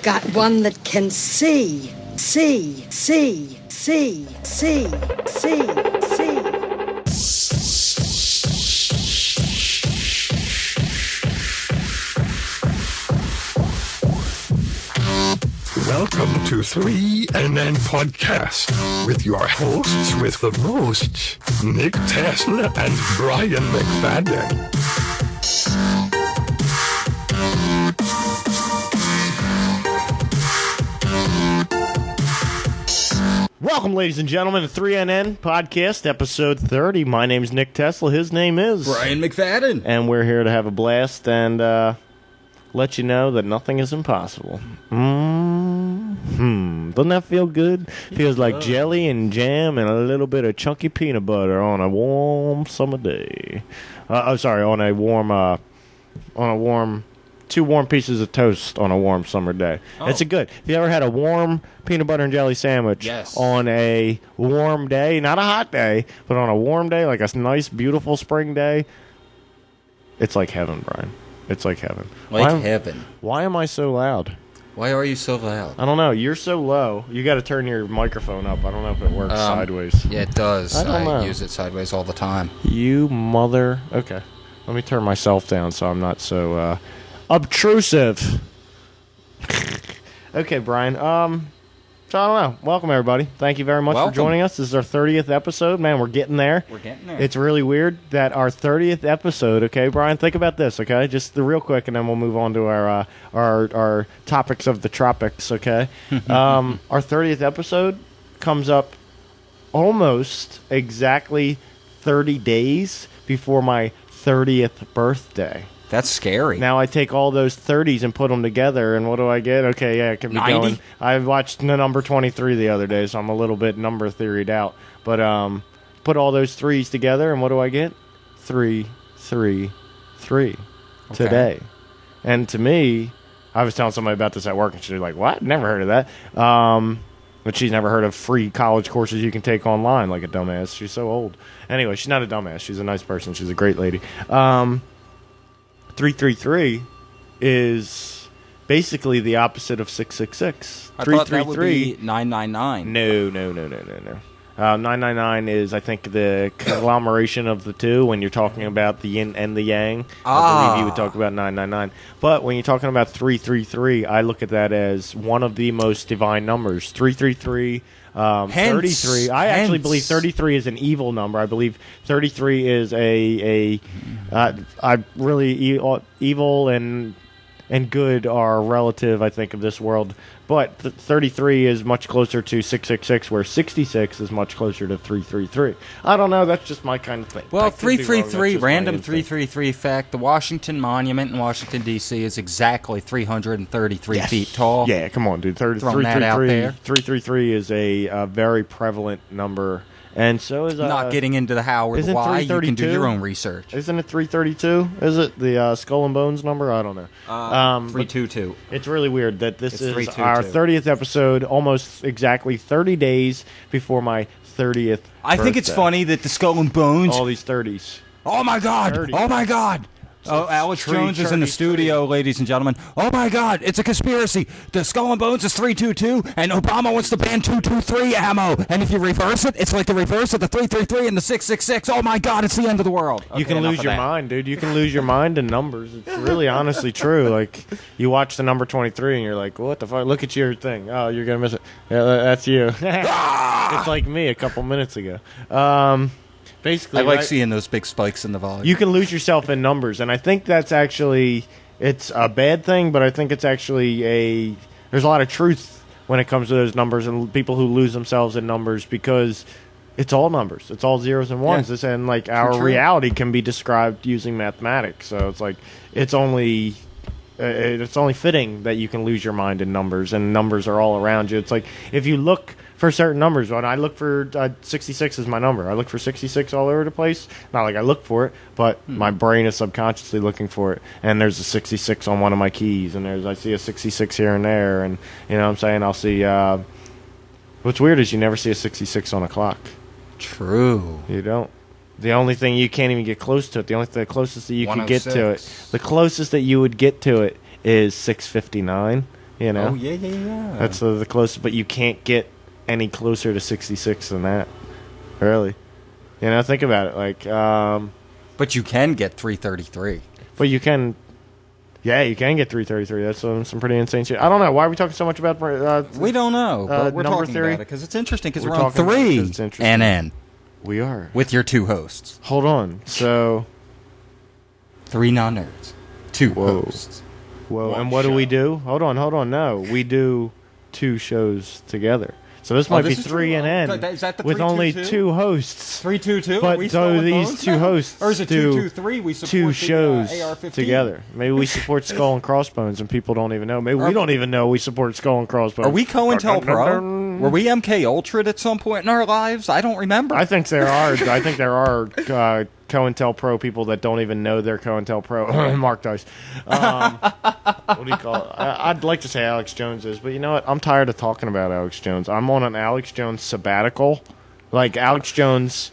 I've got one that can see. Welcome to 3NN Podcast with your hosts with the most, Nick Tesla and Brian McFadden. Welcome, ladies and gentlemen, to 3NN Podcast, episode 30. My name is Nick Tesla. His name is Brian McFadden. And we're here to have a blast and let you know that nothing is impossible. Doesn't that feel good? Feels like jelly and jam and a little bit of chunky peanut butter on a warm summer day. On a warm, two warm pieces of toast on a warm summer day. Oh. It's good. If you ever had a warm peanut butter and jelly sandwich on a warm day, not a hot day, but on a warm day, like a nice, beautiful spring day, it's like heaven, Brian. It's like heaven. Heaven. Why am I so loud? Why are you so loud? I don't know. You're so low. You got to turn your microphone up. I don't know if it works sideways. Yeah, it does. I don't know. Use it sideways all the time. You mother... Okay. Let me turn myself down so I'm not so obtrusive. Okay, Brian. So I don't know. Welcome, everybody. Thank you very much for joining us. This is our 30th episode. Man, we're getting there. It's really weird that our 30th episode, okay, Brian, think about this, okay? Just real quick, and then we'll move on to our topics of the tropics, okay? Our 30th episode comes up almost exactly 30 days before my 30th birthday. That's scary. Now I take all those 30s and put them together, and what do I get? Okay, yeah, it can be 90? going. I watched the number 23 the other day, so I'm a little bit number theoried out. But put all those threes together, and what do I get? 3, 3, 3 today. And to me, I was telling somebody about this at work, and she's like, "What? Never heard of that." But she's never heard of free college courses you can take online, like a dumbass. She's so old. Anyway, she's not a dumbass. She's a nice person. She's a great lady. 333 is basically the opposite of 666. I thought that would be 999. No. 999 is, I think, the conglomeration of the two when you're talking about the yin and the yang. I believe you would talk about 999. But when you're talking about 333, I look at that as one of the most divine numbers. 333... 33. I actually believe 33 is an evil number. I believe 33 is evil and good are relative, I think, of this world. But 33 is much closer to 666, where 66 is much closer to 333. I don't know. That's just my kind of thing. Well, 333, random 333 fact, the Washington Monument in Washington, D.C. is exactly 333 feet tall. Yeah, come on, dude. 333 is a very prevalent number. And so is... Not getting into the how or the why, you can do your own research. Isn't it 332? Is it the Skull and Bones number? I don't know. 322. It's really weird that this is our 30th episode, almost exactly 30 days before my 30th I think it's funny that the Skull and Bones... All these 30s. Oh, my God! 30s. Oh, my God! Oh, Alex Jones is in the studio, ladies and gentlemen. Oh, my God, it's a conspiracy. The Skull and Bones is 322, and Obama wants to ban 223 ammo. And if you reverse it, it's like the reverse of the 333 and the 666. Oh, my God, it's the end of the world. You can lose your mind, dude. You can lose your mind in numbers. It's really honestly true. Like, you watch the number 23, and you're like, what the fuck? Look at your thing. Oh, you're going to miss it. Yeah, that's you. It's like me a couple minutes ago. Basically, I like seeing those big spikes in the volume. You can lose yourself in numbers, and I think that's actually, it's a bad thing, but I think it's actually there's a lot of truth when it comes to those numbers and people who lose themselves in numbers, because it's all numbers. It's all zeros and ones. Yeah. And like our reality can be described using mathematics. So it's like, it's only fitting that you can lose your mind in numbers, and numbers are all around you. It's like, if you look for certain numbers, when I look for 66 is my number. I look for 66 all over the place. Not like I look for it, but my brain is subconsciously looking for it. And there's a 66 on one of my keys, and I see a 66 here and there, and you know what I'm saying? I'll see. What's weird is you never see a 66 on a clock. True. You don't. The only thing you can't even get close to it. The closest that you can get to it. The closest that you would get to it is 6:59. You know? Oh, yeah. That's the closest, but you can't get any closer to 66 than that. Really. You know, think about it. Like, But you can get 333. but you can... Yeah, you can get 333. That's some pretty insane shit. I don't know. Why are we talking so much about... We don't know, but we're number talking theory? about it because it's interesting because We're we're on talking about it 'cause 3 it's interesting. NN We are. with your 2 hosts. Hold on. So... 3 non-nerds. 2 Whoa. hosts. Whoa, One and what do show. we do? Hold on. No, we do 2 shows together. So this might be this is 3 true. and N Is that the with only 3-2-2? 2 hosts. 3-2-2. But we so still these bones 2 now? hosts or is it do 2-2-3? We support 2 the, shows AR-15 together. Maybe we support Skull and Crossbones, and people don't even know. Maybe we don't even know we support Skull and Crossbones. Are we COINTELPRO? Were we MK Ultra at some point in our lives? I don't remember. I think there are. COINTELPRO people that don't even know they're COINTELPRO. Mark Dice. What do you call it? I'd like to say Alex Jones is, but you know what? I'm tired of talking about Alex Jones. I'm on an Alex Jones sabbatical. Like Alex Jones,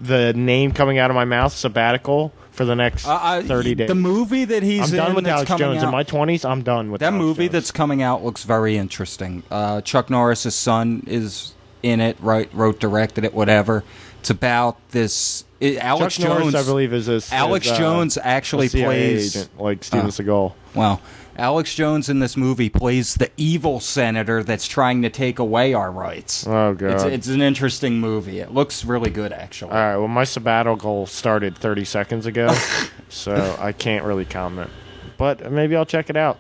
the name coming out of my mouth, sabbatical for the next 30 days. The movie that he's I'm done in with that's Alex coming Jones. out, In my 20s, I'm done with that Alex movie Jones. that's coming out looks very interesting. Chuck Norris's son is in it, wrote, directed it, whatever. It's about this... Alex Chuck Jones, Norris, I believe, is Alex Jones actually a CIA plays... agent, like Steven Seagal. Well, Alex Jones in this movie plays the evil senator that's trying to take away our rights. Oh, God. It's an interesting movie. It looks really good, actually. All right, well, my sabbatical started 30 seconds ago, so I can't really comment. But maybe I'll check it out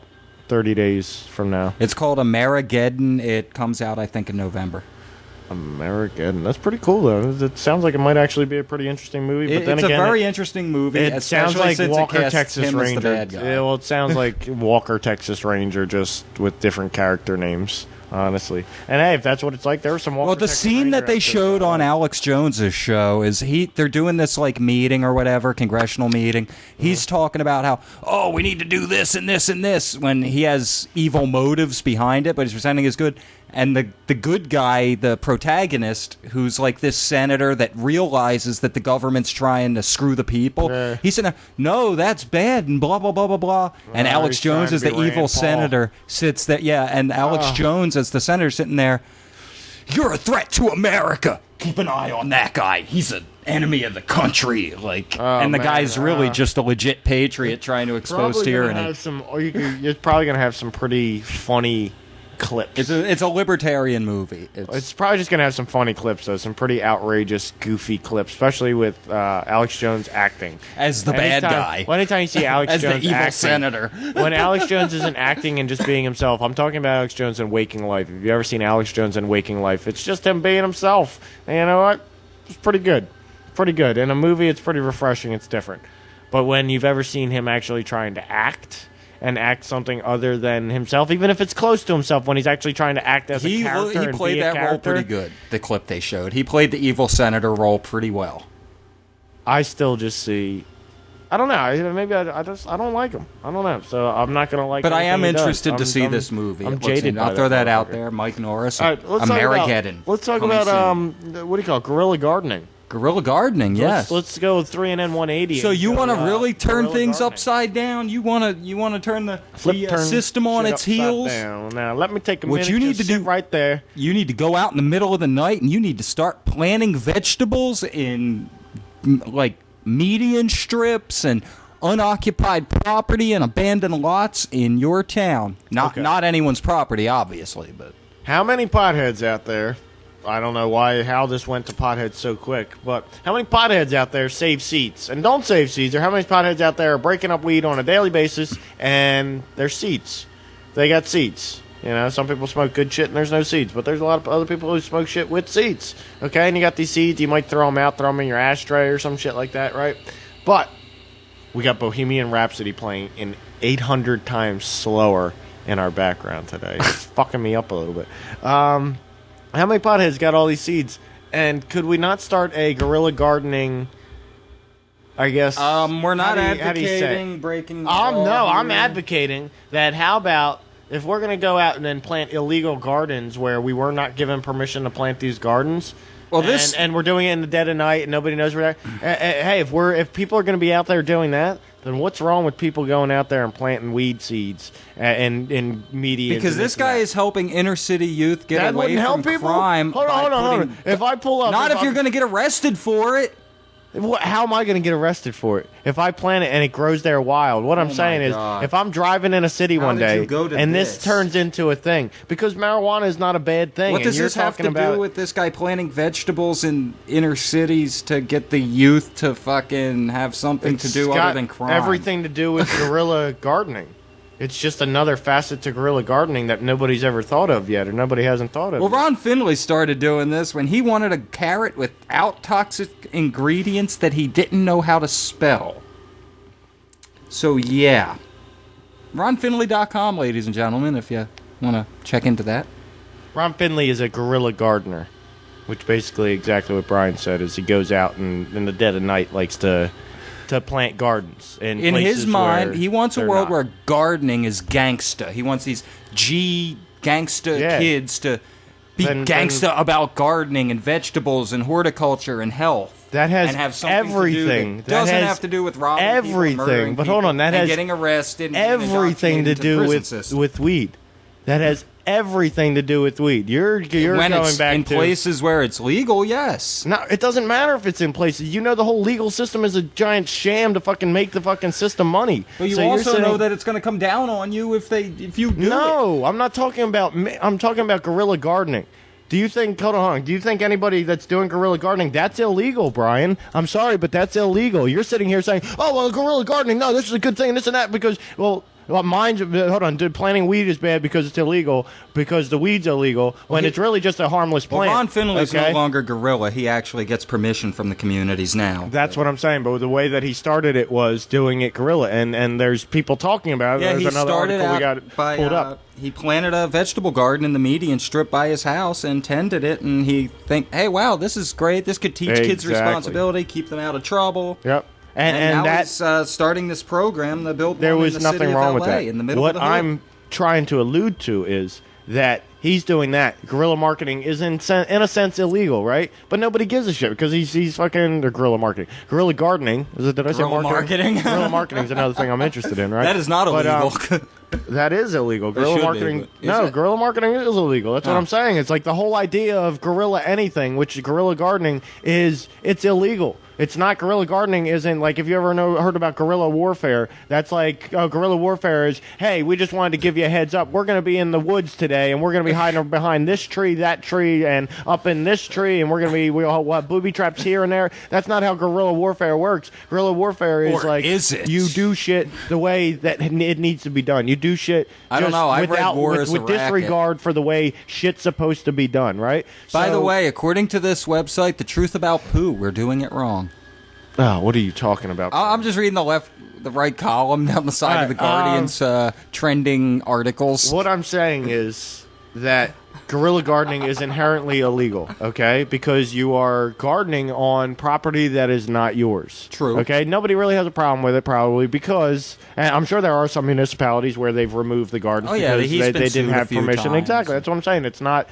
30 days from now. It's called Amerigeddon. It comes out, I think, in November. American. That's pretty cool, though. It sounds like it might actually be a pretty interesting movie. But then It's again, a very interesting movie. it sounds especially like since it Walker, casts Texas him as the Ranger. bad guy. Yeah, well, it sounds like Walker, Texas Ranger, just with different character names, honestly. And hey, if that's what it's like, there were some Walker, Well, the Texas scene Ranger that they episodes showed I on liked. Alex Jones's show is they're doing this like meeting or whatever, congressional meeting. He's talking about how, we need to do this and this and this, when he has evil motives behind it, but he's pretending it's good. And the good guy, the protagonist, who's like this senator that realizes that the government's trying to screw the people, he's saying, no, that's bad, and blah, blah, blah, blah, blah. And Alex he's trying Jones, to as be the Rand evil Paul. senator, sits there. Yeah, and Alex Jones, as the senator, sitting there, you're a threat to America. Keep an eye on that guy. He's an enemy of the country. And the man, guy's really just a legit patriot trying to expose Probably gonna tyranny. have some, you're probably going to have some pretty funny clips. It's a libertarian movie. It's probably just going to have some funny clips, though. Some pretty outrageous, goofy clips, especially with Alex Jones acting. As the bad guy. Well, anytime you see Alex As Jones the evil acting, senator. when Alex Jones isn't acting and just being himself, I'm talking about Alex Jones in Waking Life. If you've ever seen Alex Jones in Waking Life, it's just him being himself. And you know what? It's pretty good. Pretty good. In a movie, it's pretty refreshing. It's different. But when you've ever seen him actually trying to act... and act something other than himself, even if it's close to himself, when he's actually trying to act as a character He and played be a that role character. pretty good, the clip they showed. He played the evil senator role pretty well. I still just see... I don't know. Maybe I don't like him. I don't know. So I'm not going to like him. But I am anything he does. interested to see I'm- this movie. I'm It looks jaded by I'll throw that out motherfucker. there. Mike Norris, All right, let's talk Amerigeddon. about, let's talk coming about soon. what do you call it? Guerrilla gardening. Guerrilla gardening, yes. Let's go with 3 and N 180. So you want to really turn guerrilla things gardening. upside down? You want to turn the Turn system on shit its upside heels? down. Now let me take a What minute. you need just to sit do- right there. You need to go out in the middle of the night and you need to start planting vegetables in like median strips and unoccupied property and abandoned lots in your town. Not anyone's property, obviously, but How many potheads out there? I don't know how this went to potheads so quick, but how many potheads out there save seeds and don't save seeds, or how many potheads out there are breaking up weed on a daily basis and they're seeds? They got seeds. You know, some people smoke good shit and there's no seeds, but there's a lot of other people who smoke shit with seeds. Okay, and you got these seeds, you might throw them out, throw them in your ashtray or some shit like that, right? But we got Bohemian Rhapsody playing in 800 times slower in our background today. It's fucking me up a little bit. How many potheads got all these seeds? And could we not start a guerrilla gardening, I guess? we're not how do you say it? advocating breaking. No, all I'm the- advocating that how about if we're going to go out and then plant illegal gardens where we were not given permission to plant these gardens, Well, this- and we're doing it in the dead of night and nobody knows we're there. Hey, if people are going to be out there doing that, then what's wrong with people going out there and planting weed seeds and media? Because this guy is helping inner city youth get away from crime. Hold on. If I pull up, not if you're going to get arrested for it. How am I going to get arrested for it? If I plant it and it grows there wild, what I'm saying is, if I'm driving in a city one day and this turns into a thing, because marijuana is not a bad thing. What does this have to do with this guy planting vegetables in inner cities to get the youth to fucking have something to do other than crime? Everything to do with guerrilla gardening. It's just another facet to guerrilla gardening that nobody's ever thought of yet, or nobody hasn't thought of. Well, Ron Finley started doing this when he wanted a carrot without toxic ingredients that he didn't know how to spell. So, yeah. RonFinley.com, ladies and gentlemen, if you want to check into that. Ron Finley is a guerrilla gardener, which basically exactly what Brian said, is he goes out and in the dead of night likes to plant gardens. In his mind, he wants a world where gardening is gangsta. He wants these gangsta kids to be gangsta about gardening and vegetables and horticulture and health. That has and have everything. That doesn't have to do with robbing everything. People, murdering but hold on, that people, has getting arrested. Everything to do with weed. That has everything to do with weed. You're when going it's back in to places where it's legal. Yes. No, it doesn't matter if it's in places. You know, the whole legal system is a giant sham to fucking make the fucking system money. But you also know that it's going to come down on you if you do No, I'm not talking about. I'm talking about guerrilla gardening. Do you think? Hold on. Do you think anybody that's doing guerrilla gardening, that's illegal, Brian? I'm sorry, but that's illegal. You're sitting here saying, "Oh, well, guerrilla gardening. No, this is a good thing. This and that." Because, well, hold on. Planting weed is bad because it's illegal. Because the weed's illegal when it's really just a harmless plant. Well, Ron Finley's no longer guerrilla. He actually gets permission from the communities now. That's what I'm saying. But the way that he started it was doing it guerrilla, and there's people talking about it. Yeah, there's another article we got pulled up. He planted a vegetable garden in the median strip by his house and tended it, and he hey, wow, this is great. This could teach kids responsibility, keep them out of trouble. Yep. And now he's starting this program to build there was in the nothing city wrong of with LA, that. in the middle What of the hood. I'm trying to allude to is that he's doing that. Guerrilla marketing is in a sense illegal, right? But nobody gives a shit because he's fucking guerrilla marketing. Guerrilla gardening did I say marketing? Guerrilla marketing is another thing I'm interested in, right? That is not illegal. That is illegal. Guerrilla marketing. Guerrilla marketing is illegal. That's what I'm saying. It's like the whole idea of guerrilla anything, which guerrilla gardening is, it's illegal. It's not guerrilla gardening. Isn't like if you ever heard about guerrilla warfare. That's like guerrilla warfare is. Hey, we just wanted to give you a heads up. We're going to be in the woods today, and we're going to be hiding behind this tree, that tree, and up in this tree, and we're going to be we'll have booby traps here and there. That's not how guerrilla warfare works. Guerrilla warfare is you do shit the way that it needs to be done. You do shit. I don't know. I've read war as a with disregard for the way shit's supposed to be done. Right. By the way, according to this website, The Truth About Poo, we're doing it wrong. Oh, what are you talking about? I'm just reading the right column down the side of the Guardian's trending articles. What I'm saying is that guerrilla gardening is inherently illegal, okay? Because you are gardening on property that is not yours. True. Okay? Nobody really has a problem with it, probably, because... And I'm sure there are some municipalities where they've removed the gardens because they didn't have permission. Times. Exactly. That's what I'm saying. It's not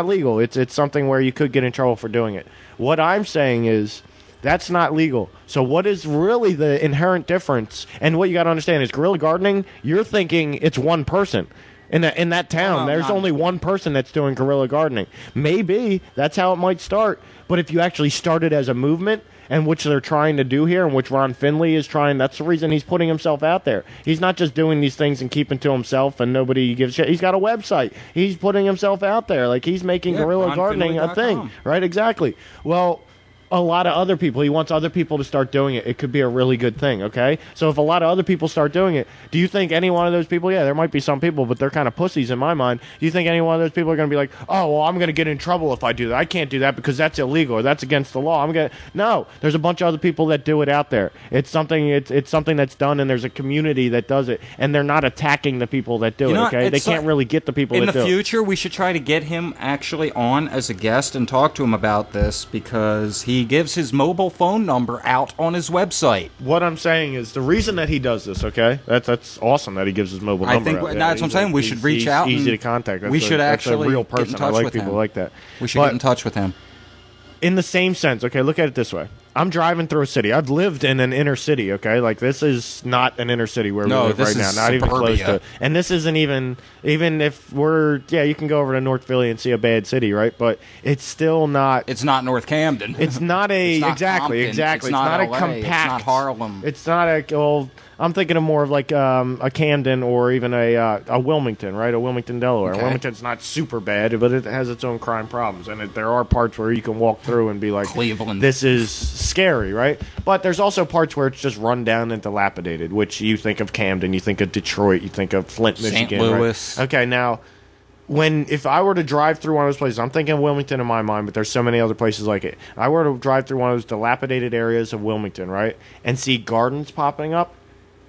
legal. It's something where you could get in trouble for doing it. What I'm saying is... That's not legal. So what is really the inherent difference? And what you got to understand is guerrilla gardening, you're thinking it's one person. In that town, there's only one person that's doing guerrilla gardening. Maybe that's how it might start. But if you actually start it as a movement, and which they're trying to do here, and which Ron Finley is trying, that's the reason he's putting himself out there. He's not just doing these things and keeping to himself and nobody gives a shit. He's got a website. He's putting himself out there. Like, he's making guerrilla gardening a thing. Right, exactly. Well... a lot of other people. He wants other people to start doing it. It could be a really good thing, okay? So if a lot of other people start doing it, do you think any one of those people, there might be some people, but they're kind of pussies in my mind. Do you think any one of those people are going to be like, oh, well, I'm going to get in trouble if I do that. I can't do that because that's illegal or that's against the law. No, there's a bunch of other people that do it out there. It's something that's done, and there's a community that does it, and they're not attacking the people that do it, okay? They can't really get the people that do it. In the future, we should try to get him actually on as a guest and talk to him about this because he gives his mobile phone number out on his website. What I'm saying is the reason that he does this, okay? That's awesome that he gives his mobile number out. That's what I'm saying. We should reach out. Easy to contact. We should actually a real person. Get in touch I like with people him. like that. We should get in touch with him. In the same sense, okay, look at it this way. I'm driving through a city. I've lived in an inner city, okay? Like, this is not an inner city where we live right now. Not even close to it. And this isn't even if we're, you can go over to North Philly and see a bad city, right? But it's still not. It's not North Camden. It's not a, it's not exactly. It's not LA, a compact. It's not Harlem. It's not a, well, I'm thinking of more of like a Camden or even a Wilmington, right? A Wilmington, Delaware. Okay. Wilmington's not super bad, but it has its own crime problems. And there are parts where you can walk through and be like, Cleveland. This is scary, right? But there's also parts where it's just run down and dilapidated, which you think of Camden, you think of Detroit, you think of Flint, Michigan. St. Louis. Right? Okay, now, if I were to drive through one of those places, I'm thinking Wilmington in my mind, but there's so many other places like it. I were to drive through one of those dilapidated areas of Wilmington, right, and see gardens popping up,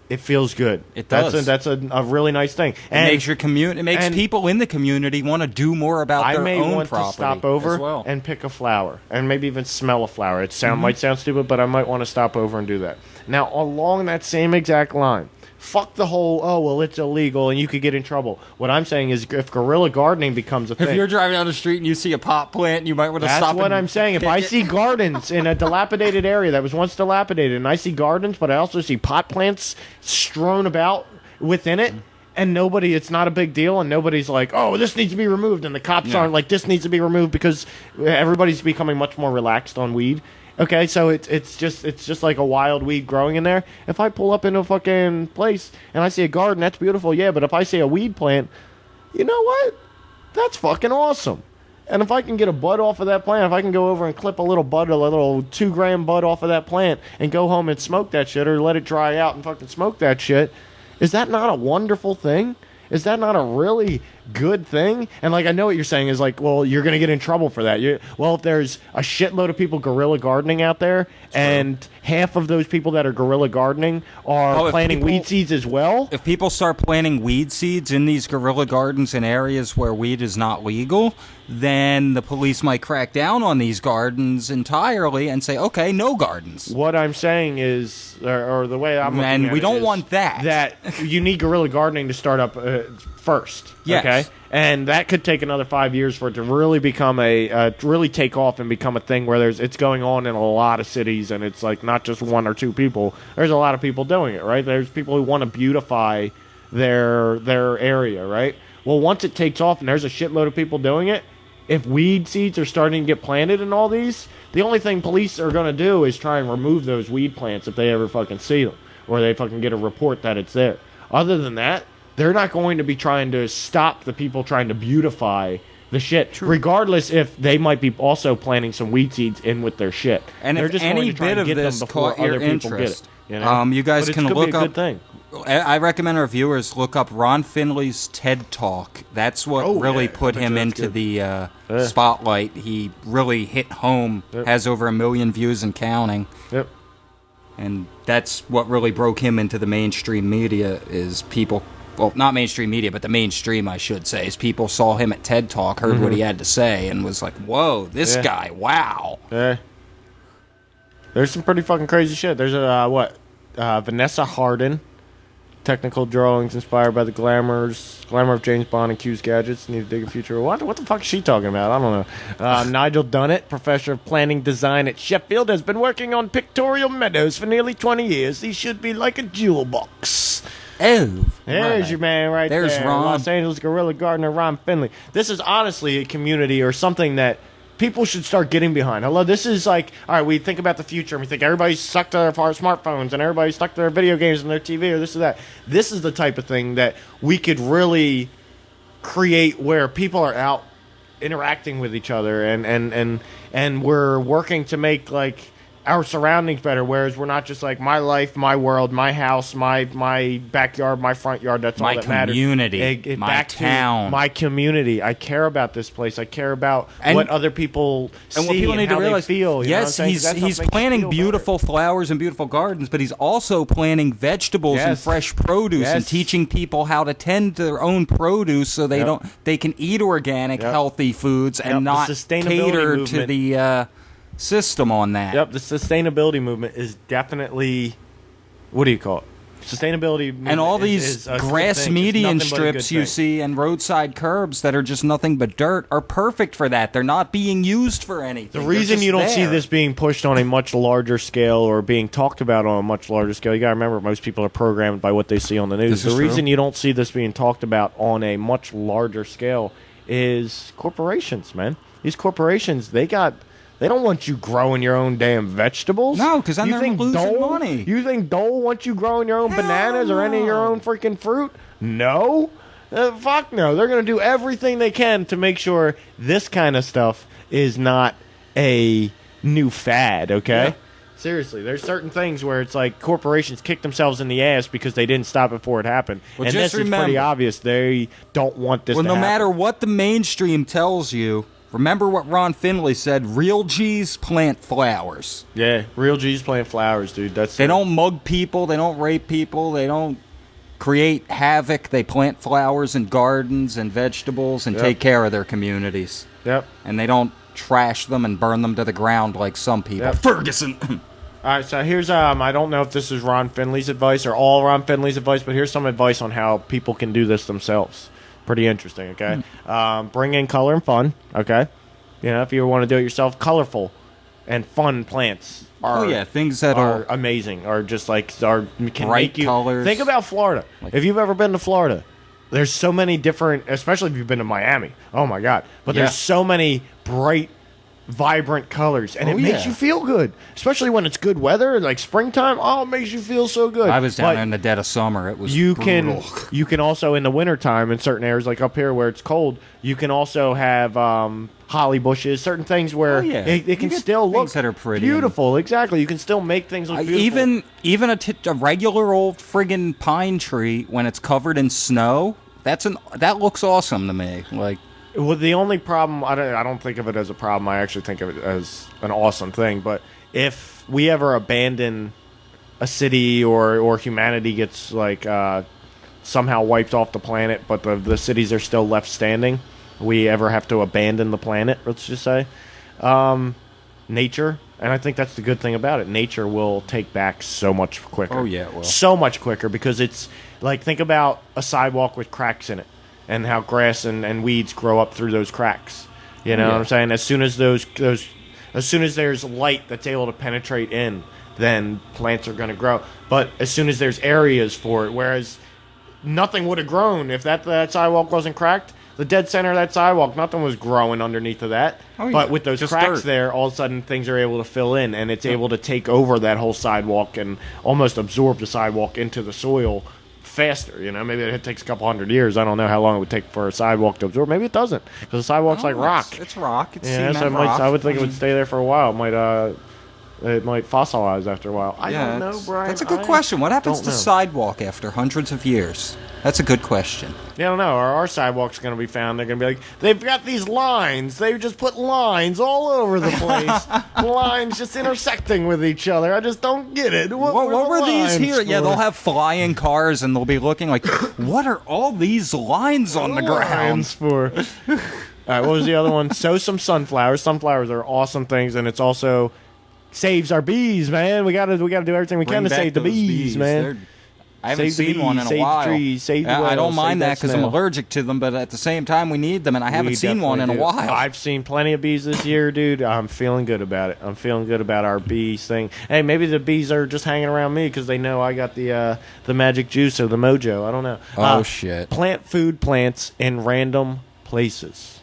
it feels good. It does. That's a really nice thing. And it makes your community. It makes people in the community want to do more about their own property. I may want to stop over and pick a flower, and maybe even smell a flower. It might sound stupid, but I might want to stop over and do that. Now, along that same exact line, fuck the whole, it's illegal and you could get in trouble. What I'm saying is, if guerrilla gardening becomes a thing. If you're driving down the street and you see a pot plant, you might want to stop. That's what I'm saying. If I see gardens in a dilapidated area that was once dilapidated, and I see gardens, but I also see pot plants strewn about within it, and it's not a big deal, and nobody's like, oh, this needs to be removed, and the cops aren't like, this needs to be removed, because everybody's becoming much more relaxed on weed. Okay, so it's just like a wild weed growing in there. If I pull up into a fucking place and I see a garden, that's beautiful, yeah. But if I see a weed plant, you know what? That's fucking awesome. And if I can get a bud off of that plant, if I can go over and clip a little 2-gram bud off of that plant and go home and smoke that shit, or let it dry out and fucking smoke that shit, is that not a wonderful thing? Is that not a really good thing? And like, I know what you're saying is like, well, you're going to get in trouble for that. If there's a shitload of people guerrilla gardening out there, and half of those people that are guerrilla gardening are planting weed seeds as well. If people start planting weed seeds in these guerrilla gardens in areas where weed is not legal, then the police might crack down on these gardens entirely and say, okay, no gardens. What I'm saying is, or the way I'm looking at it, and we don't want that. That you need guerrilla gardening to start up first. Yes. Okay? And that could take another 5 years for it to really become really take off and become a thing where it's going on in a lot of cities, and it's like not just one or two people. There's a lot of people doing it, right? There's people who want to beautify their area, right? Well, once it takes off and there's a shitload of people doing it, if weed seeds are starting to get planted in all these, the only thing police are going to do is try and remove those weed plants if they ever fucking see them, or they fucking get a report that it's there. Other than that, they're not going to be trying to stop the people trying to beautify the shit, True. Regardless if they might be also planting some weed seeds in with their shit. And they're if just any going to try bit and of get this them before caught your other people interest, get it. You know? You guys but can could look be a up. Good thing. I recommend our viewers look up Ron Finley's TED Talk. That's what really put him into the spotlight. He really hit home. Yep. Has over 1 million views and counting. Yep. And that's what really broke him into the mainstream media. Is people, well, not mainstream media, but the mainstream, I should say, is people saw him at TED Talk, heard what he had to say, and was like, "Whoa, this guy! Wow." Yeah. There's some pretty fucking crazy shit. There's Vanessa Hardin. Technical drawings inspired by the glamour of James Bond and Q's gadgets. Need to dig a future. What the fuck is she talking about? I don't know. Nigel Dunnett, professor of planning design at Sheffield, has been working on pictorial meadows for nearly 20 years. These should be like a jewel box. Oh, there's your man right there. There's Ron. Los Angeles guerrilla gardener Ron Finley. This is honestly a community or something that people should start getting behind. Hello, this is like, all right, we think about the future, and we think everybody's stuck to their smartphones, and everybody's stuck to their video games and their TV, or this or that. This is the type of thing that we could really create where people are out interacting with each other, and we're working to make, like, our surroundings better, whereas we're not just like my life, my world, my house, my backyard, my front yard. That's all that matters. My community, my town, my community. I care about this place. I care about what other people see and what people need to realize. They feel. Yes, he's planting beautiful flowers and beautiful gardens, but he's also planting vegetables and fresh produce and teaching people how to tend to their own produce so they can eat organic, healthy foods and not cater to the system on that. Yep, the sustainability movement is definitely, what do you call it? sustainability and all is these a good grass thing. It's median nothing but a good strips you thing. see and roadside curbs that are just nothing but dirt are perfect for that. They're not being used for anything. The reason you don't see this being pushed on a much larger scale or being talked about on a much larger scale, you got to remember most people are programmed by what they see on the news. The reason you don't see this being talked about on a much larger scale is corporations, man. These corporations, they don't want you growing your own damn vegetables. No, because then they're losing money. You think Dole wants you growing your own bananas or any of your own freaking fruit? No. Fuck no. They're going to do everything they can to make sure this kind of stuff is not a new fad, okay? Yeah. Seriously, there's certain things where it's like corporations kick themselves in the ass because they didn't stop before it happened. Well, and this is pretty obvious. They don't want this to happen. Well, no matter what the mainstream tells you, remember what Ron Finley said, real G's plant flowers. Yeah, real G's plant flowers, dude. They don't mug people. They don't rape people. They don't create havoc. They plant flowers and gardens and vegetables and take care of their communities. Yep. And they don't trash them and burn them to the ground like some people. Yep. Ferguson. All right, so here's I don't know if this is Ron Finley's advice or all Ron Finley's advice, but here's some advice on how people can do this themselves. Pretty interesting, okay? Bring in color and fun, okay? You know, if you want to do it yourself, colorful and fun plants are things that are amazing, or just like can bright make you colors. Think about Florida. If you've ever been to Florida, there's so many different, especially if you've been to Miami. Oh my God! But there's so many bright, vibrant colors, and it makes you feel good, especially when it's good weather, like springtime. Oh, it makes you feel so good. I was down there in the dead of summer. It was brutal. You can also in the wintertime in certain areas, like up here where it's cold, you can also have holly bushes, certain things where it can still look that are pretty beautiful. Exactly, you can still make things look beautiful. Even a regular old friggin' pine tree when it's covered in snow, that looks awesome to me. Like. Well, the only problem, I don't think of it as a problem. I actually think of it as an awesome thing. But if we ever abandon a city or humanity gets like somehow wiped off the planet, but the cities are still left standing, we ever have to abandon the planet, let's just say, nature, and I think that's the good thing about it. Nature will take back so much quicker. Oh, yeah, it will. So much quicker because it's like, think about a sidewalk with cracks in it. And how grass and weeds grow up through those cracks. You know what I'm saying? As soon as as soon as there's light that's able to penetrate in, then plants are going to grow. But as soon as there's areas for it, whereas nothing would have grown if that sidewalk wasn't cracked. The dead center of that sidewalk, nothing was growing underneath of that. Oh, yeah. But with those cracks there, all of a sudden things are able to fill in, and it's able to take over that whole sidewalk and almost absorb the sidewalk into the soil faster. You know, maybe it takes a couple hundred years. I don't know how long it would take for a sidewalk to absorb. Maybe it doesn't, because the sidewalk's like rock. It's rock. It's cement rock. I would think it would stay there for a while. It might fossilize after a while. I don't know, Brian. That's a good question. What happens to sidewalk after hundreds of years? That's a good question. Yeah, I don't know. Our sidewalk's going to be found. They're going to be like, they've got these lines. They just put lines all over the place. Lines just intersecting with each other. I just don't get it. What were these here? For? Yeah, they'll have flying cars, and they'll be looking like, what are all these lines on the ground for? All right, what was the other one? Sow some sunflowers. Sunflowers are awesome things, and it's also saves our bees, man. We gotta do everything we can to save the bees, man. I haven't seen one in a while. Trees, save the wells, I don't mind that because I'm allergic to them, but at the same time, we need them, and I haven't seen one in a while. I've seen plenty of bees this year, dude. I'm feeling good about it. I'm feeling good about our bees thing. Hey, maybe the bees are just hanging around me because they know I got the magic juice or the mojo. I don't know. Oh, shit. Plant food plants in random places.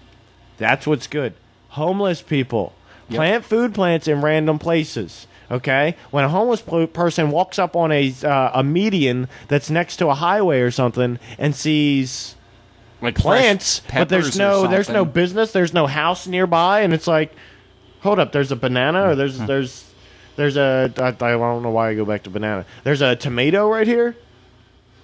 That's what's good. Homeless people. Plant food plants in random places. Okay, when a homeless person walks up on a median that's next to a highway or something and sees like plants, but there's no business, there's no house nearby, and it's like, hold up, there's a banana or there's a I don't know why I go back to banana. There's a tomato right here.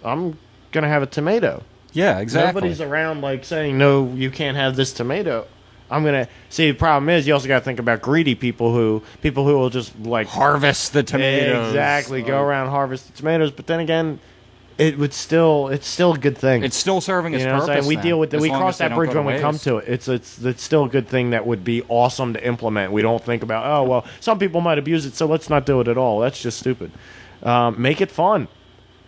I'm gonna have a tomato. Yeah, exactly. Nobody's around like saying no, you can't have this tomato. I'm gonna see. The problem is, you also got to think about greedy people who will just like harvest the tomatoes. Exactly, go around harvest the tomatoes. But then again, it's still a good thing. It's still serving its purpose. And we deal with it. We cross that bridge when we come to it. It's still a good thing that would be awesome to implement. We don't think about some people might abuse it, so let's not do it at all. That's just stupid. Make it fun.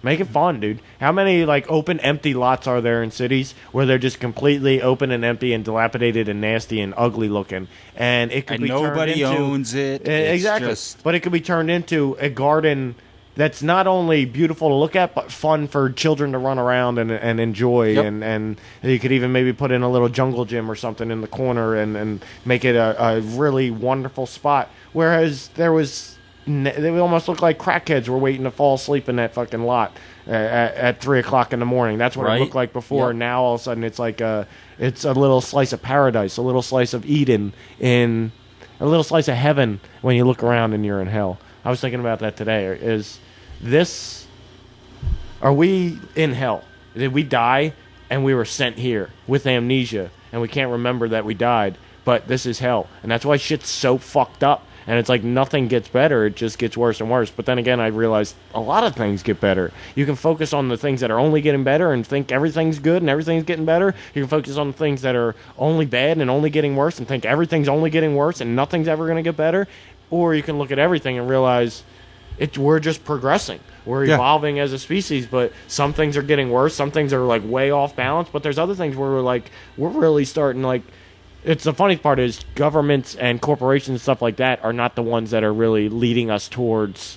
Make it fun, dude. How many like open, empty lots are there in cities where they're just completely open and empty and dilapidated and nasty and ugly looking, and it could be nobody turned into, owns it. Exactly, but it could be turned into a garden that's not only beautiful to look at, but fun for children to run around and enjoy. Yep. And you could even maybe put in a little jungle gym or something in the corner and make it a really wonderful spot. Whereas they almost look like crackheads were waiting to fall asleep in that fucking lot at 3 o'clock in the morning. That's what it looked like before. Yep. Now all of a sudden it's like it's a little slice of paradise, a little slice of Eden, in a little slice of heaven when you look around and you're in hell. I was thinking about that today. Are we in hell? Did we die and we were sent here with amnesia and we can't remember that we died, but this is hell? And that's why shit's so fucked up. And it's like nothing gets better. It just gets worse and worse. But then again, I realized a lot of things get better. You can focus on the things that are only getting better and think everything's good and everything's getting better. You can focus on the things that are only bad and only getting worse and think everything's only getting worse and nothing's ever going to get better. Or you can look at everything and realize we're just progressing. We're evolving as a species, but some things are getting worse. Some things are like way off balance. But there's other things where we're really starting like... It's the funny part is governments and corporations and stuff like that are not the ones that are really leading us towards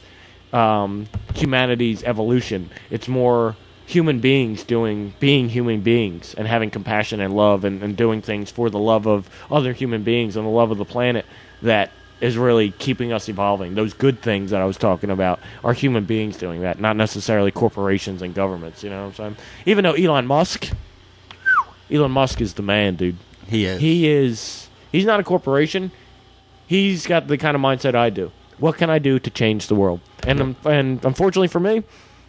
humanity's evolution. It's more human beings being human beings and having compassion and love and doing things for the love of other human beings and the love of the planet that is really keeping us evolving. Those good things that I was talking about are human beings doing that, not necessarily corporations and governments. You know what I'm saying? Even though Elon Musk is the man, dude. He is. He's not a corporation. He's got the kind of mindset I do. What can I do to change the world? And unfortunately for me,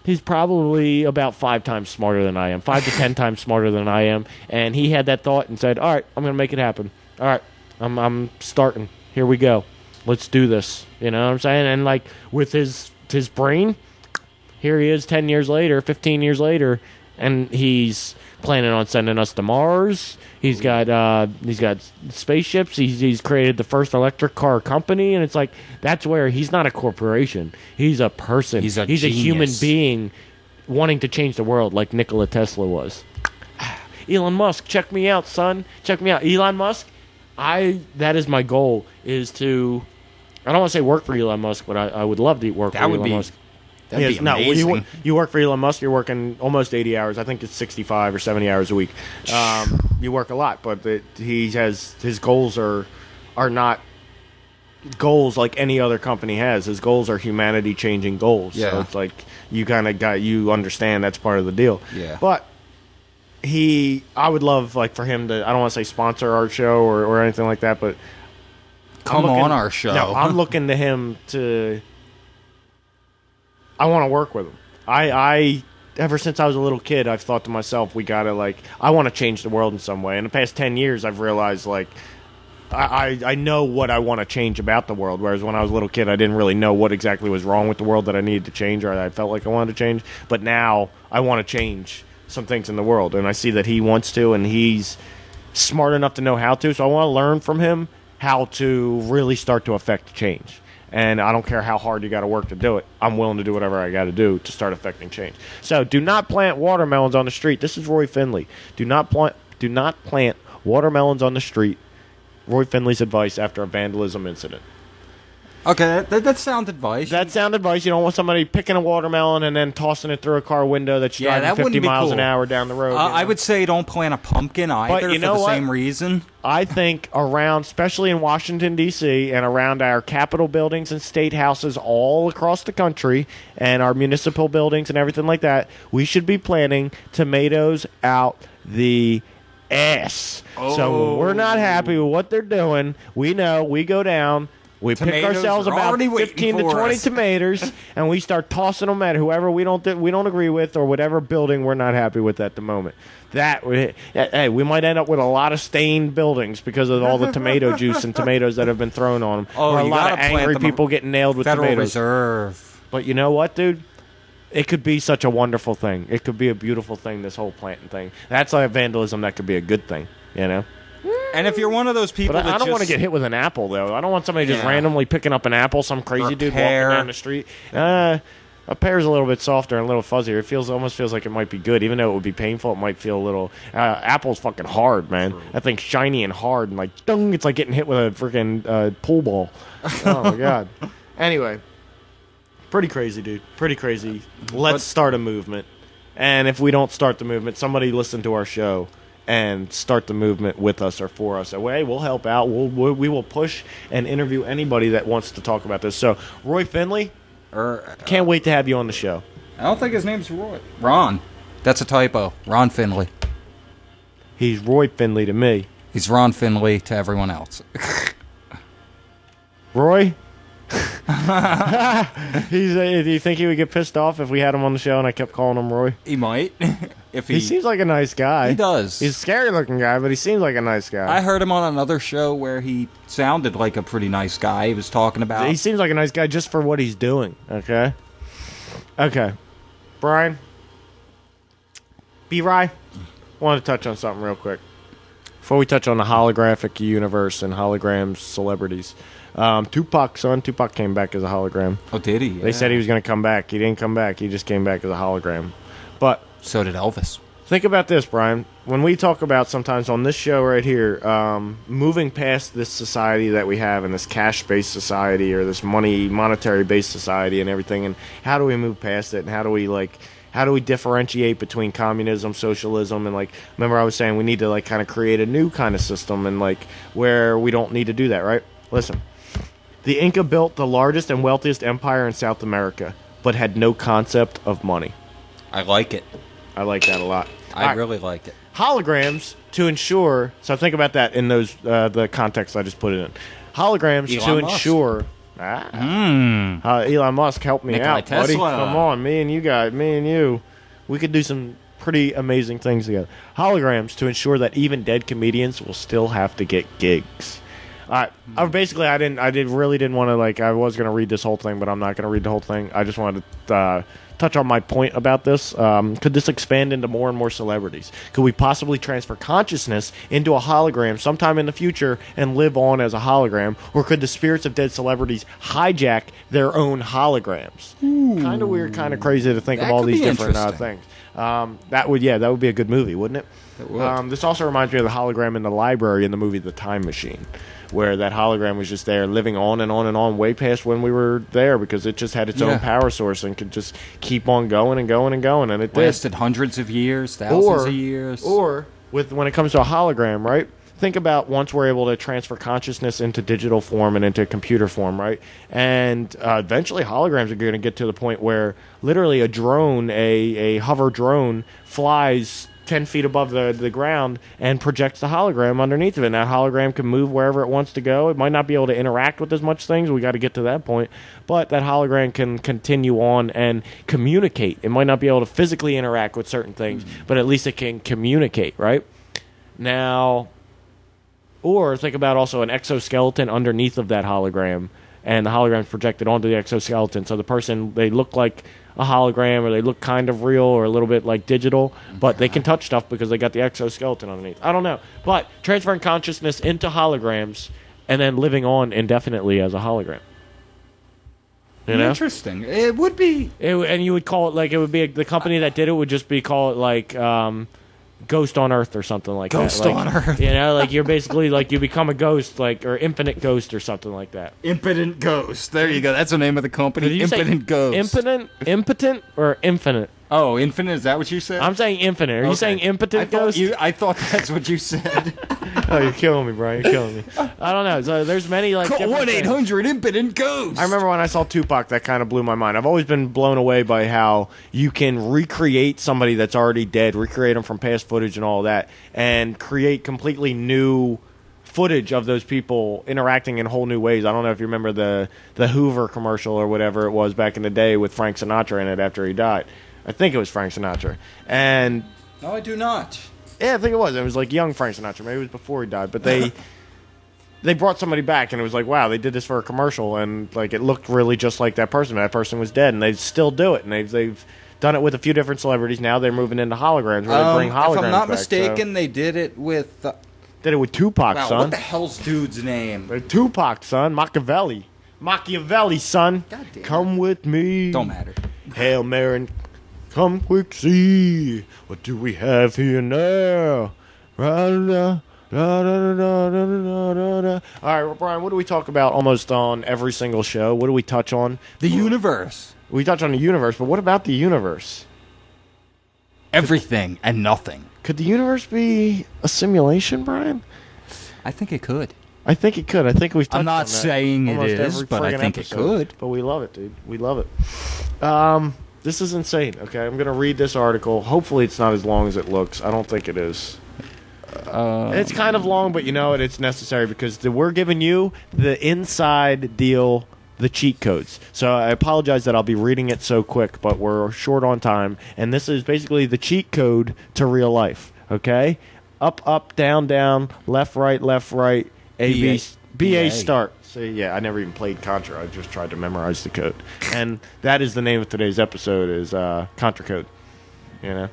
he's probably about 5 times smarter than I am, 5 to 10 times smarter than I am. And he had that thought and said, "All right, I'm going to make it happen. All right, I'm starting. Here we go. Let's do this." You know what I'm saying? And like with his brain, here he is 10 years later, 15 years later, and he's planning on sending us to Mars. He's got spaceships. He's created the first electric car company, and it's like that's where he's not a corporation. He's a person. He's a human being wanting to change the world, like Nikola Tesla was. Elon Musk, check me out, son. Check me out, Elon Musk. That is my goal. Is to I don't want to say work for Elon Musk, but I would love to work for Elon Musk. That'd be amazing. No, you work for Elon Musk, you're working almost 80 hours. I think it's 65 or 70 hours a week. You work a lot, but his goals are not goals like any other company has. His goals are humanity-changing goals. Yeah. So it's like you understand that's part of the deal. Yeah. But I would love like for him to, I don't want to say sponsor our show or anything like that, but come on our show. No, I'm looking to him to... I want to work with him. I ever since I was a little kid, I've thought to myself, I want to change the world in some way. In the past 10 years, I've realized, I know what I want to change about the world, whereas when I was a little kid, I didn't really know what exactly was wrong with the world that I needed to change or that I felt like I wanted to change. But now, I want to change some things in the world, and I see that he wants to, and he's smart enough to know how to, so I want to learn from him how to really start to affect change. And I don't care how hard you got to work to do it. I'm willing to do whatever I got to do to start affecting change. So do not plant watermelons on the street. This is Roy Finley. Do not plant watermelons on the street. Roy Finley's advice after a vandalism incident. Okay, that's sound advice. That's sound advice. You don't want somebody picking a watermelon and then tossing it through a car window that's driving 50 miles an hour down the road. I would say don't plant a pumpkin either for the same reason. I think around, especially in Washington, D.C., and around our Capitol buildings and state houses all across the country and our municipal buildings and everything like that, we should be planting tomatoes out the ass. Oh. So when we're not happy with what they're doing, we know we go down... We pick ourselves about 15 to 20 tomatoes, and we start tossing them at whoever we don't agree with or whatever building we're not happy with at the moment. We might end up with a lot of stained buildings because of all the tomato juice and tomatoes that have been thrown on them. Oh, or a lot of angry people getting nailed with Federal tomatoes. Reserve. But you know what, dude? It could be such a wonderful thing. It could be a beautiful thing, this whole planting thing. That's like vandalism that could be a good thing, you know? And if you're one of those people but I don't want to get hit with an apple, though. I don't want somebody just randomly picking up an apple, some crazy dude walking down the street. A pear's a little bit softer and a little fuzzier. It almost feels like it might be good, even though it would be painful. It might feel a little. Apple's fucking hard, man. That thing's shiny and hard, and like, dung, it's like getting hit with a freaking pool ball. Oh my god. Anyway, pretty crazy, dude. Pretty crazy. Let's start a movement, and if we don't start the movement, somebody listen to our show and start the movement with us or for us. Hey, we'll help out. We will push and interview anybody that wants to talk about this. So, Roy Finley, can't wait to have you on the show. I don't think his name's Roy. Ron. That's a typo. Ron Finley. He's Roy Finley to me. He's Ron Finley to everyone else. Roy? Do you think he would get pissed off if we had him on the show and I kept calling him Roy? He might. He seems like a nice guy. He does. He's a scary-looking guy, but he seems like a nice guy. I heard him on another show where he sounded like a pretty nice guy. He was talking about... He seems like a nice guy just for what he's doing, okay? Okay. Brian? B-Rye? I want to touch on something real quick. Before we touch on the holographic universe and holograms celebrities... Tupac came back as a hologram. Oh, did he? Yeah. They said he was going to come back. He didn't come back. He just came back as a hologram. But so did Elvis. Think about this, Brian. When we talk about sometimes on this show right here, moving past this society that we have and this cash-based society or this monetary-based society and everything, and how do we move past it, and how do we differentiate between communism, socialism, and remember I was saying we need to kind of create a new kind of system and where we don't need to do that, right? Listen. The Inca built the largest and wealthiest empire in South America, but had no concept of money. I like it. I like that a lot. I really like it. Holograms to ensure... So think about that in those the context I just put it in. Holograms Elon Musk. Ensure... Elon Musk, help me Nikolai out, buddy. Tesla. Come on, me and you. We could do some pretty amazing things together. Holograms to ensure that even dead comedians will still have to get gigs. I really didn't want to, I was going to read this whole thing, but I'm not going to read the whole thing. I just wanted to touch on my point about this. Could this expand into more and more celebrities? Could we possibly transfer consciousness into a hologram sometime in the future and live on as a hologram? Or could the spirits of dead celebrities hijack their own holograms? Kind of weird, kind of crazy to think of all these different things. That would be a good movie, wouldn't it? It would. This also reminds me of the hologram in the library in the movie The Time Machine, where that hologram was just there living on and on and on way past when we were there because it just had its own power source and could just keep on going and going and going, and it lasted hundreds of years, thousands of years. Or when it comes to a hologram, right? Think about once we're able to transfer consciousness into digital form and into computer form, right? And eventually holograms are going to get to the point where literally a drone, a hover drone, flies 10 feet above the ground and projects the hologram underneath of it. And that hologram can move wherever it wants to go. It might not be able to interact with as much things. We got to get to that point. But that hologram can continue on and communicate. It might not be able to physically interact with certain things, but at least it can communicate, right? Now, or think about also an exoskeleton underneath of that hologram, and the hologram's projected onto the exoskeleton. So the person, they look like a hologram, or they look kind of real or a little bit like digital, but they can touch stuff because they got the exoskeleton underneath. I don't know. But transferring consciousness into holograms and then living on indefinitely as a hologram. You know? Interesting. It would be. And you would call it it would be the company that did it would just be call it Ghost on Earth or something like Ghost that. on Earth. You know, you're basically you become a ghost, or Infinite Ghost or something like that. Impotent Ghost. There you go. That's the name of the company. Impotent Ghost. Impotent or infinite? Oh, infinite. Is that what you said? I'm saying infinite. Are you saying impotent ghost? I thought that's what you said. Oh, you're killing me, Brian. You're killing me. I don't know. So there's many Call 1-800-IMPOTENT-GHOST. I remember when I saw Tupac, that kind of blew my mind. I've always been blown away by how you can recreate somebody that's already dead, recreate them from past footage and all that, and create completely new footage of those people interacting in whole new ways. I don't know if you remember the Hoover commercial or whatever it was back in the day with Frank Sinatra in it after he died. I think it was Frank Sinatra. And no, I do not. Yeah, I think it was. It was young Frank Sinatra. Maybe it was before he died. But they brought somebody back, and it was wow, they did this for a commercial, and it looked really just like that person. That person was dead, and they still do it. And they've done it with a few different celebrities. Now they're moving into holograms, where they bring holograms back. If I'm not mistaken, they did it with... did it with Tupac, son. What the hell's dude's name? Tupac, son. Machiavelli, son. God damn. Come with me. Don't matter. Hail Mary, come quick see, what do we have here now? All right, Brian, what do we talk about almost on every single show? What do we touch on? The universe. We touch on the universe, but what about the universe? Everything and nothing. Could the universe be a simulation, Brian? I think it could. I think it could. I think we've touched I'm not on that saying it almost is, every but I friggin' think episode. it could. But we love it, dude. We love it. This is insane, okay? I'm going to read this article. Hopefully it's not as long as it looks. I don't think it is. It's kind of long, but you know what? It's necessary because we're giving you the inside deal, the cheat codes. So I apologize that I'll be reading it so quick, but we're short on time. And this is basically the cheat code to real life, okay? Up, down, left, right, A, B, A, start. So, yeah, I never even played Contra. I just tried to memorize the code. And that is the name of today's episode is Contra Code, you know?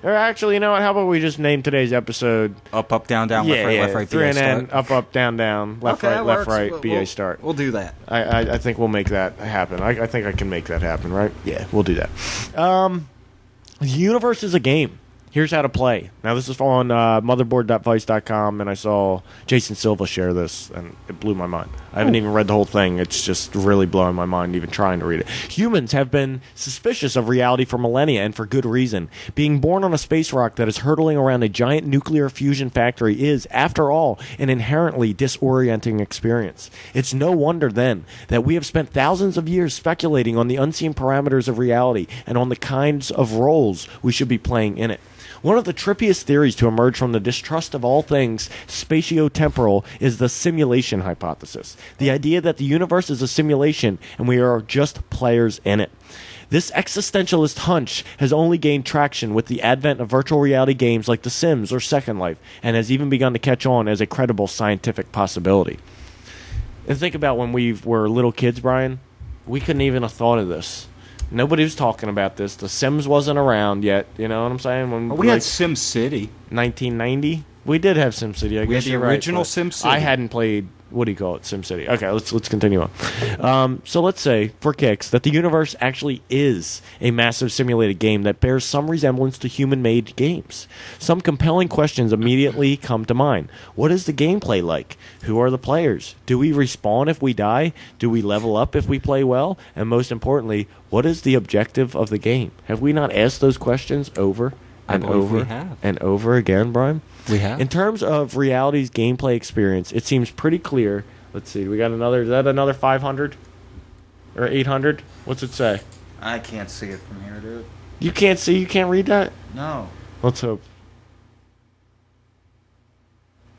Or actually, you know what? How about we just name today's episode... Up, down, left, right, three BA and start. N, up, down, left, Okay, right, works. BA start. We'll do that. I think we'll make that happen. I think I can make that happen, right? Yeah, we'll do that. The universe is a game. Here's how to play. Now, this is on motherboard.vice.com, and I saw Jason Silva share this, and it blew my mind. I haven't even read the whole thing. It's just really blowing my mind even trying to read it. Humans have been suspicious of reality for millennia, and for good reason. Being born on a space rock that is hurtling around a giant nuclear fusion factory is, after all, an inherently disorienting experience. It's no wonder, then, that we have spent thousands of years speculating on the unseen parameters of reality and on the kinds of roles we should be playing in it. One of the trippiest theories to emerge from the distrust of all things spatio-temporal is the simulation hypothesis. The idea that the universe is a simulation and we are just players in it. This existentialist hunch has only gained traction with the advent of virtual reality games like The Sims or Second Life, and has even begun to catch on as a credible scientific possibility. And think about when we were little kids, Brian. We couldn't even have thought of this. Nobody was talking about this. The Sims wasn't around yet. You know what I'm saying? When We had Sim City. 1990. We did have SimCity. I We guess had the you're right, original but SimCity. I hadn't played. What do you call it? SimCity. Okay, let's continue on. So let's say, for kicks, that the universe actually is a massive simulated game that bears some resemblance to human-made games. Some compelling questions immediately come to mind. What is the gameplay like? Who are the players? Do we respawn if we die? Do we level up if we play well? And most importantly, what is the objective of the game? Have we not asked those questions over and over and over again, Brian? We have. In terms of reality's gameplay experience, it seems pretty clear. Let's see. We got another. Is that another 500 or 800? What's it say? I can't see it from here, dude. You can't see. You can't read that. No. Let's hope.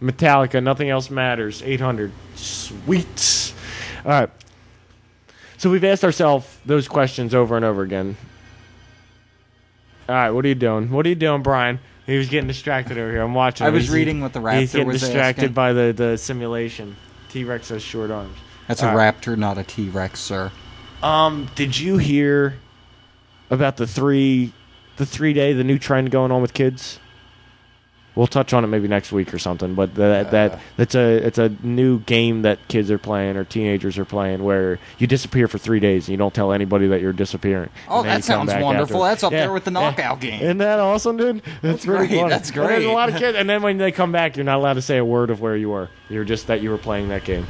Metallica. Nothing else matters. 800. Sweet. All right. So we've asked ourselves those questions over and over again. All right. What are you doing? What are you doing, Brian? He was getting distracted over here. I'm watching. I was reading what the raptor was He's getting distracted asking. by the simulation. T-Rex has short arms. That's a raptor, not a T-Rex, sir. Did you hear about the three-day, the new trend going on with kids? We'll touch on it maybe next week or something. But it's a new game that kids are playing or teenagers are playing where you disappear for 3 days and you don't tell anybody that you're disappearing. Oh, that sounds wonderful. That's up there with the knockout game. Isn't that awesome, dude? That's pretty great. fun. That's And there's a great. lot of kids, and then when they come back, you're not allowed to say a word of where you were. You're just that you were playing that game.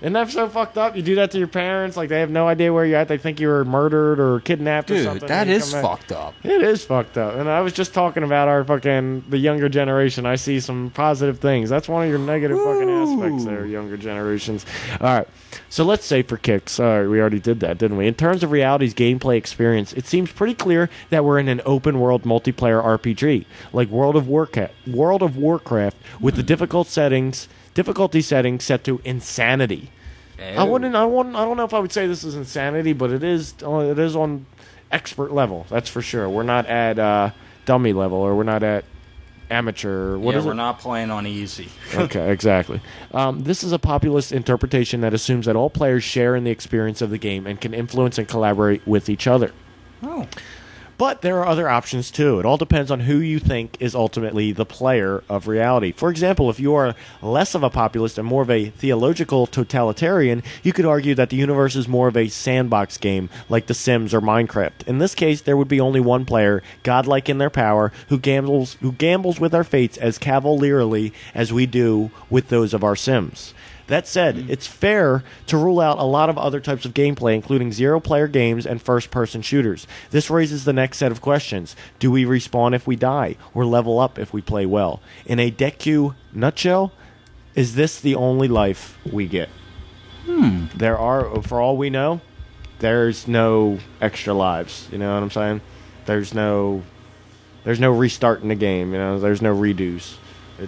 Isn't that so fucked up? You do that to your parents, like they have no idea where you're at. They think you were murdered or kidnapped or something. Dude, that is fucked up. It is fucked up. And I was just talking about the younger generation. I see some positive things. That's one of your negative fucking aspects there, younger generations. All right. So let's say for kicks. We already did that, didn't we? In terms of reality's gameplay experience, it seems pretty clear that we're in an open world multiplayer RPG, like World of Warcraft with the difficulty setting set to insanity. I don't know if I would say this is insanity, but it is on expert level. That's for sure. We're not at dummy level, or we're not at amateur. We're not playing on easy. Okay, exactly. This is a populist interpretation that assumes that all players share in the experience of the game and can influence and collaborate with each other. Oh. But there are other options too. It all depends on who you think is ultimately the player of reality. For example, if you are less of a populist and more of a theological totalitarian, you could argue that the universe is more of a sandbox game like The Sims or Minecraft. In this case, there would be only one player, godlike in their power, who gambles with our fates as cavalierly as we do with those of our Sims. That said, it's fair to rule out a lot of other types of gameplay, including zero-player games and first-person shooters. This raises the next set of questions. Do we respawn if we die, or level up if we play well? In a Deku nutshell, is this the only life we get? There are, for all we know, there's no extra lives. You know what I'm saying? There's no restart in the game. You know, there's no redos.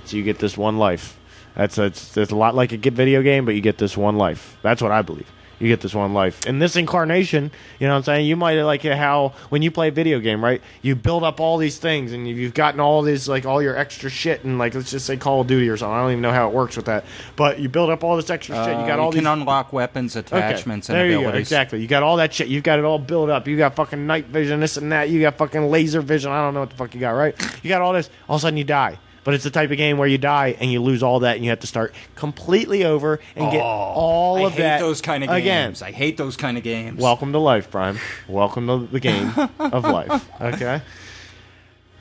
You get this one life. It's a lot like a video game, but you get this one life. That's what I believe. You get this one life. In this incarnation, you know what I'm saying? You might like it how when you play a video game, right? You build up all these things, and you've gotten all this, like, all your extra shit, and, like, let's just say Call of Duty or something. I don't even know how it works with that. But you build up all this extra shit. You got all you can unlock weapons, attachments, and there abilities. You go. Exactly. You got all that shit. You've got it all built up. You got fucking night vision, this and that. You got fucking laser vision. I don't know what the fuck you got, right? You got all this. All of a sudden you die. But it's the type of game where you die and you lose all that, and you have to start completely over and get all of that. I hate those kind of games. Again. I hate those kind of games. Welcome to life, Brian. Welcome to the game of life. Okay?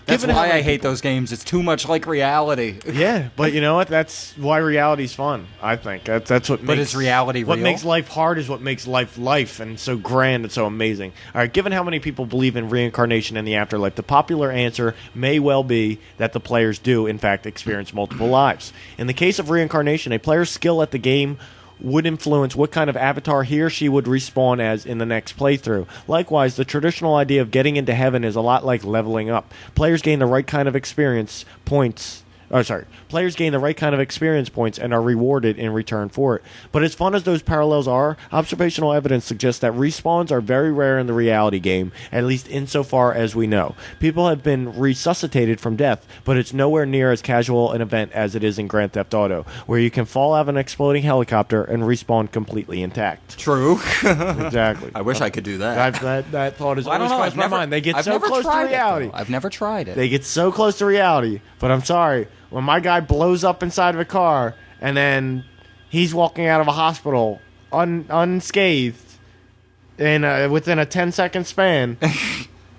That's why I hate those games. It's too much like reality. Yeah, but you know what? That's why reality's fun, I think. That's what makes... But is reality real? What makes life hard is what makes life and so grand and so amazing. All right, given how many people believe in reincarnation and the afterlife, the popular answer may well be that the players do, in fact, experience multiple lives. In the case of reincarnation, a player's skill at the game would influence what kind of avatar he or she would respawn as in the next playthrough. Likewise, the traditional idea of getting into heaven is a lot like leveling up. Players gain the right kind of experience points. Players gain the right kind of experience points and are rewarded in return for it. But as fun as those parallels are, observational evidence suggests that respawns are very rare in the reality game, at least insofar as we know. People have been resuscitated from death, but it's nowhere near as casual an event as it is in Grand Theft Auto, where you can fall out of an exploding helicopter and respawn completely intact. True. Exactly. I wish I could do that. That thought is Well, always crossed my mind. They get so close to reality. I've never tried it. They get so close to reality, but I'm sorry. When my guy blows up inside of a car and then he's walking out of a hospital unscathed within a 10-second span,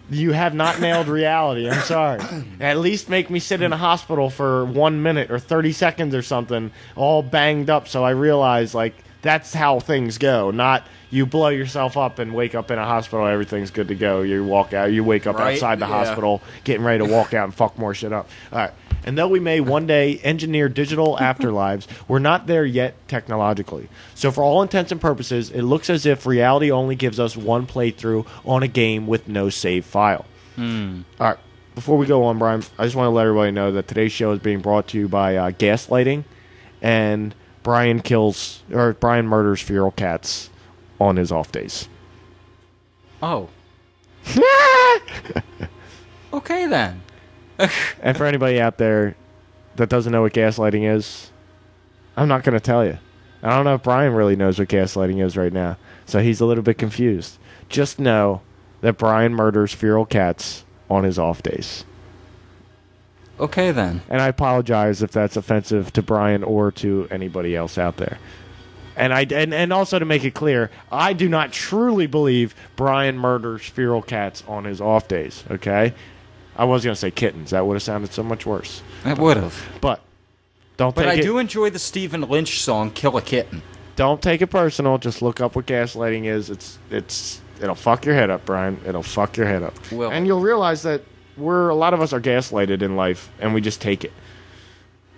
you have not nailed reality. I'm sorry. At least make me sit in a hospital for 1 minute or 30 seconds or something, all banged up, so I realize, like, that's how things go. Not you blow yourself up and wake up in a hospital, everything's good to go. You walk out, you wake up outside the hospital, getting ready to walk out and fuck more shit up. All right. And though we may one day engineer digital afterlives, we're not there yet technologically. So for all intents and purposes, it looks as if reality only gives us one playthrough on a game with no save file. All right. Before we go on, Brian, I just want to let everybody know that today's show is being brought to you by Gaslighting, and Brian murders feral cats on his off days. Oh. Okay, then. And for anybody out there that doesn't know what gaslighting is, I'm not going to tell you. I don't know if Brian really knows what gaslighting is right now, so he's a little bit confused. Just know that Brian murders feral cats on his off days. Okay, then. And I apologize if that's offensive to Brian or to anybody else out there. And also to make it clear, I do not truly believe Brian murders feral cats on his off days, okay? I was going to say kittens. That would have sounded so much worse. It would have. But don't take it... But I do enjoy the Stephen Lynch song, Kill a Kitten. Don't take it personal. Just look up what gaslighting is. It'll fuck your head up, Brian. It'll fuck your head up. And you'll realize that a lot of us are gaslighted in life, and we just take it.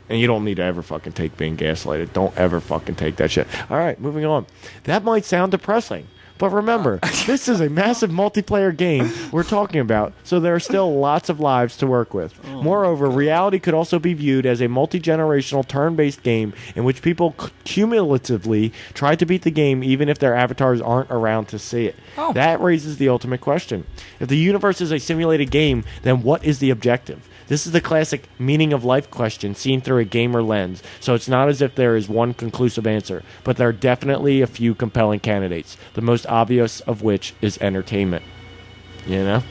And you don't need to ever fucking take being gaslighted. Don't ever fucking take that shit. All right, moving on. That might sound depressing. But remember, this is a massive multiplayer game we're talking about, so there are still lots of lives to work with. Moreover, reality could also be viewed as a multi-generational turn-based game in which people cumulatively try to beat the game even if their avatars aren't around to see it. That raises the ultimate question. If the universe is a simulated game, then what is the objective? This is the classic meaning of life question seen through a gamer lens, so it's not as if there is one conclusive answer, but there are definitely a few compelling candidates, the most obvious of which is entertainment. You know?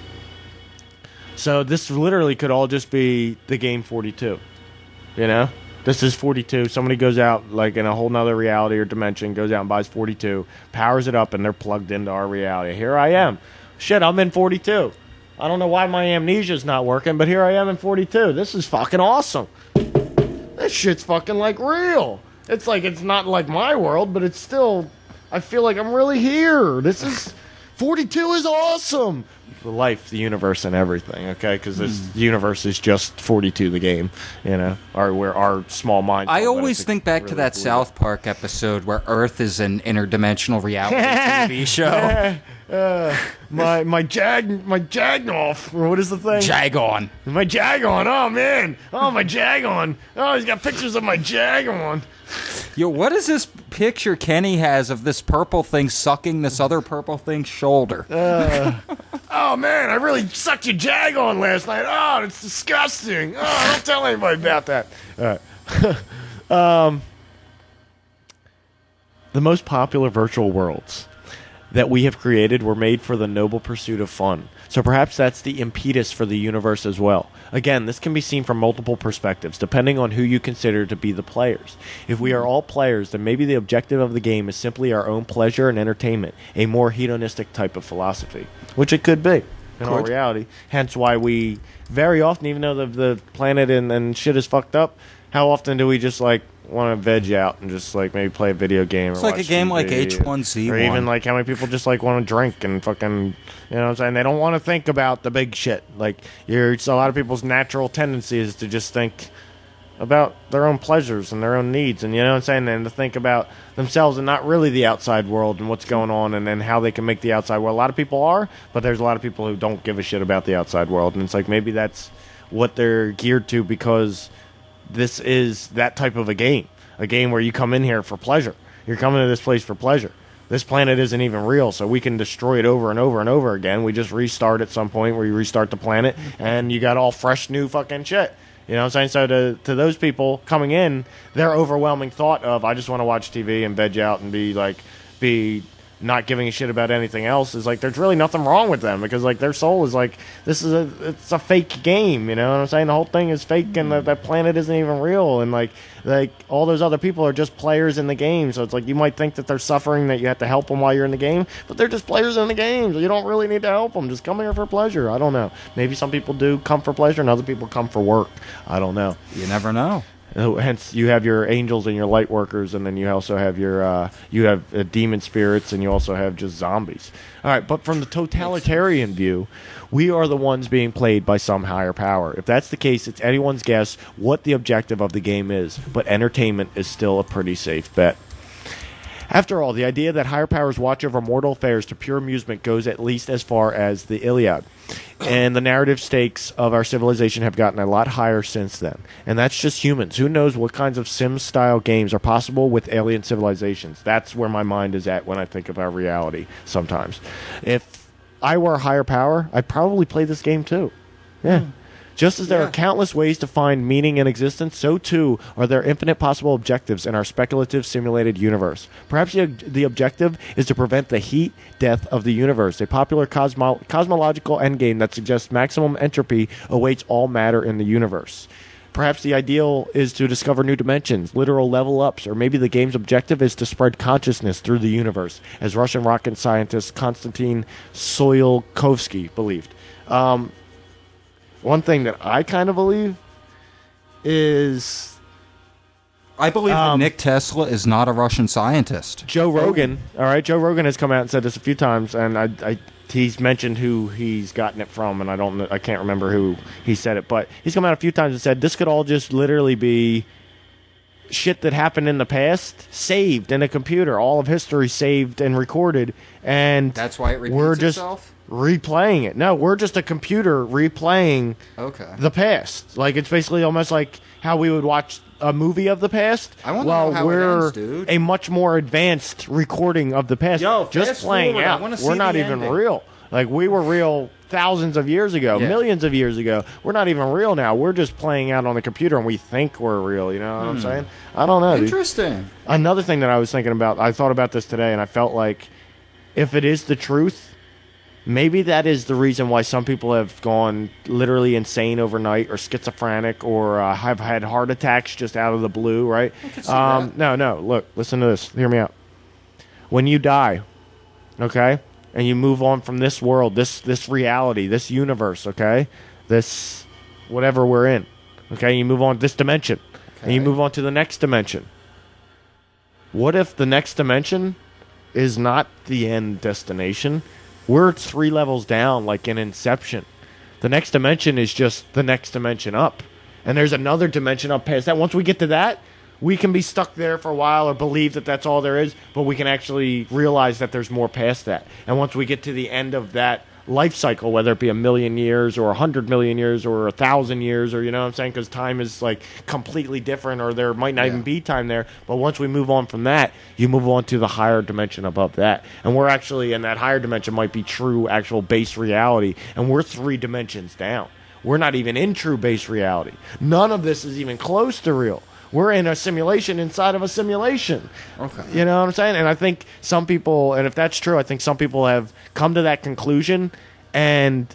So this literally could all just be the game 42. You know? This is 42. Somebody goes out, like, in a whole nother reality or dimension, goes out and buys 42, powers it up, and they're plugged into our reality. Here I am. Shit, I'm in 42. I don't know why my amnesia's not working, but here I am in 42. This is fucking awesome. This shit's fucking, like, real. It's like, it's not like my world, but it's still, I feel like I'm really here. This is, 42 is awesome. The life, the universe, and everything, okay? Because this universe is just 42, the game, you know? Or where our small mind... I always think back really to that South Park episode where Earth is an interdimensional reality TV show. My Jagnoff, or what is the thing? Jagon. My Jagon, oh man. Oh, my Jagon. Oh, he's got pictures of my Jagon. Yo, what is this picture Kenny has of this purple thing sucking this other purple thing's shoulder? Oh man, I really sucked your Jagon last night. Oh, it's disgusting. Oh, don't tell anybody about that. All right. The most popular virtual worlds that we have created were made for the noble pursuit of fun. So perhaps that's the impetus for the universe as well. Again, this can be seen from multiple perspectives, depending on who you consider to be the players. If we are all players, then maybe the objective of the game is simply our own pleasure and entertainment, a more hedonistic type of philosophy, which it could be in all reality. Hence why we very often, even though the planet and shit is fucked up, how often do we just like want to veg out and just like maybe play a video game? It's or like a game TV, like H1Z1. Or even like how many people just like want to drink and fucking, you know what I'm saying? They don't want to think about the big shit. Like it's a lot of people's natural tendency is to just think about their own pleasures and their own needs, and you know what I'm saying, and to think about themselves and not really the outside world and what's going on and then how they can make the outside world. A lot of people are, but there's a lot of people who don't give a shit about the outside world, and it's like maybe that's what they're geared to, because this is that type of a game where you come in here for pleasure. You're coming to this place for pleasure. This planet isn't even real, so we can destroy it over and over and over again. We just restart at some point where you restart the planet, and you got all fresh, new fucking shit. You know what I'm saying? So to those people coming in, their overwhelming thought of, I just want to watch TV and veg out and be not giving a shit about anything else is like, there's really nothing wrong with them, because like their soul is like, it's a fake game, you know what I'm saying? The whole thing is fake, and that planet isn't even real, and like all those other people are just players in the game. So it's like, you might think that they're suffering, that you have to help them while you're in the game, but they're just players in the game, so you don't really need to help them. Just come here for pleasure. I don't know. Maybe some people do come for pleasure and other people come for work. I don't know. You never know. Hence, you have your angels and your light workers, and then you also have your demon spirits, and you also have just zombies. All right, but from the totalitarian view, we are the ones being played by some higher power. If that's the case, it's anyone's guess what the objective of the game is, but entertainment is still a pretty safe bet. After all, the idea that higher powers watch over mortal affairs to pure amusement goes at least as far as the Iliad. And the narrative stakes of our civilization have gotten a lot higher since then. And that's just humans. Who knows what kinds of Sim-style games are possible with alien civilizations? That's where my mind is at when I think of our reality sometimes. If I were a higher power, I'd probably play this game too. Yeah. Just as there are countless ways to find meaning in existence, so too are there infinite possible objectives in our speculative simulated universe. Perhaps the objective is to prevent the heat death of the universe, a popular cosmological endgame that suggests maximum entropy awaits all matter in the universe. Perhaps the ideal is to discover new dimensions, literal level-ups, or maybe the game's objective is to spread consciousness through the universe, as Russian rocket scientist Konstantin Tsiolkovsky believed. One thing that I kind of believe is... I believe that Nick Tesla is not a Russian scientist. Joe Rogan, all right? Joe Rogan has come out and said this a few times, and he's mentioned who he's gotten it from, and I can't remember who he said it, but he's come out a few times and said this could all just literally be shit that happened in the past, saved in a computer, all of history saved and recorded, and that's why it repeats itself? Replaying it. No, we're just a computer replaying the past. Like, it's basically almost like how we would watch a movie of the past. I want to know how it ends, dude. A much more advanced recording of the past. Yo, just playing out. We're not even real. Like, we were real thousands of years ago, millions of years ago. We're not even real now. We're just playing out on the computer, and we think we're real. You know what I'm saying? I don't know. Interesting. Dude. Another thing that I was thinking about, I thought about this today, and I felt like if it is the truth, maybe that is the reason why some people have gone literally insane overnight, or schizophrenic, or have had heart attacks just out of the blue, right? No, look, listen to this. Hear me out. When you die, okay, and you move on from this world, this reality, this universe, okay, this whatever we're in, okay, you move on this dimension, and you move on to the next dimension. What if the next dimension is not the end destination? We're 3 levels down, like in Inception. The next dimension is just the next dimension up. And there's another dimension up past that. Once we get to that, we can be stuck there for a while or believe that that's all there is, but we can actually realize that there's more past that. And once we get to the end of that life cycle, whether it be 1,000,000 years or 100,000,000 years or 1,000 years, or, you know what I'm saying, because time is like completely different, or there might not even be time there, but once we move on from that, you move on to the higher dimension above that, and we're actually in that higher dimension might be true actual base reality, and we're 3 dimensions down. We're not even in true base reality. None of this is even close to real. We're in a simulation inside of a simulation. Okay. You know what I'm saying? And I think some people, and if that's true, I think some people have come to that conclusion and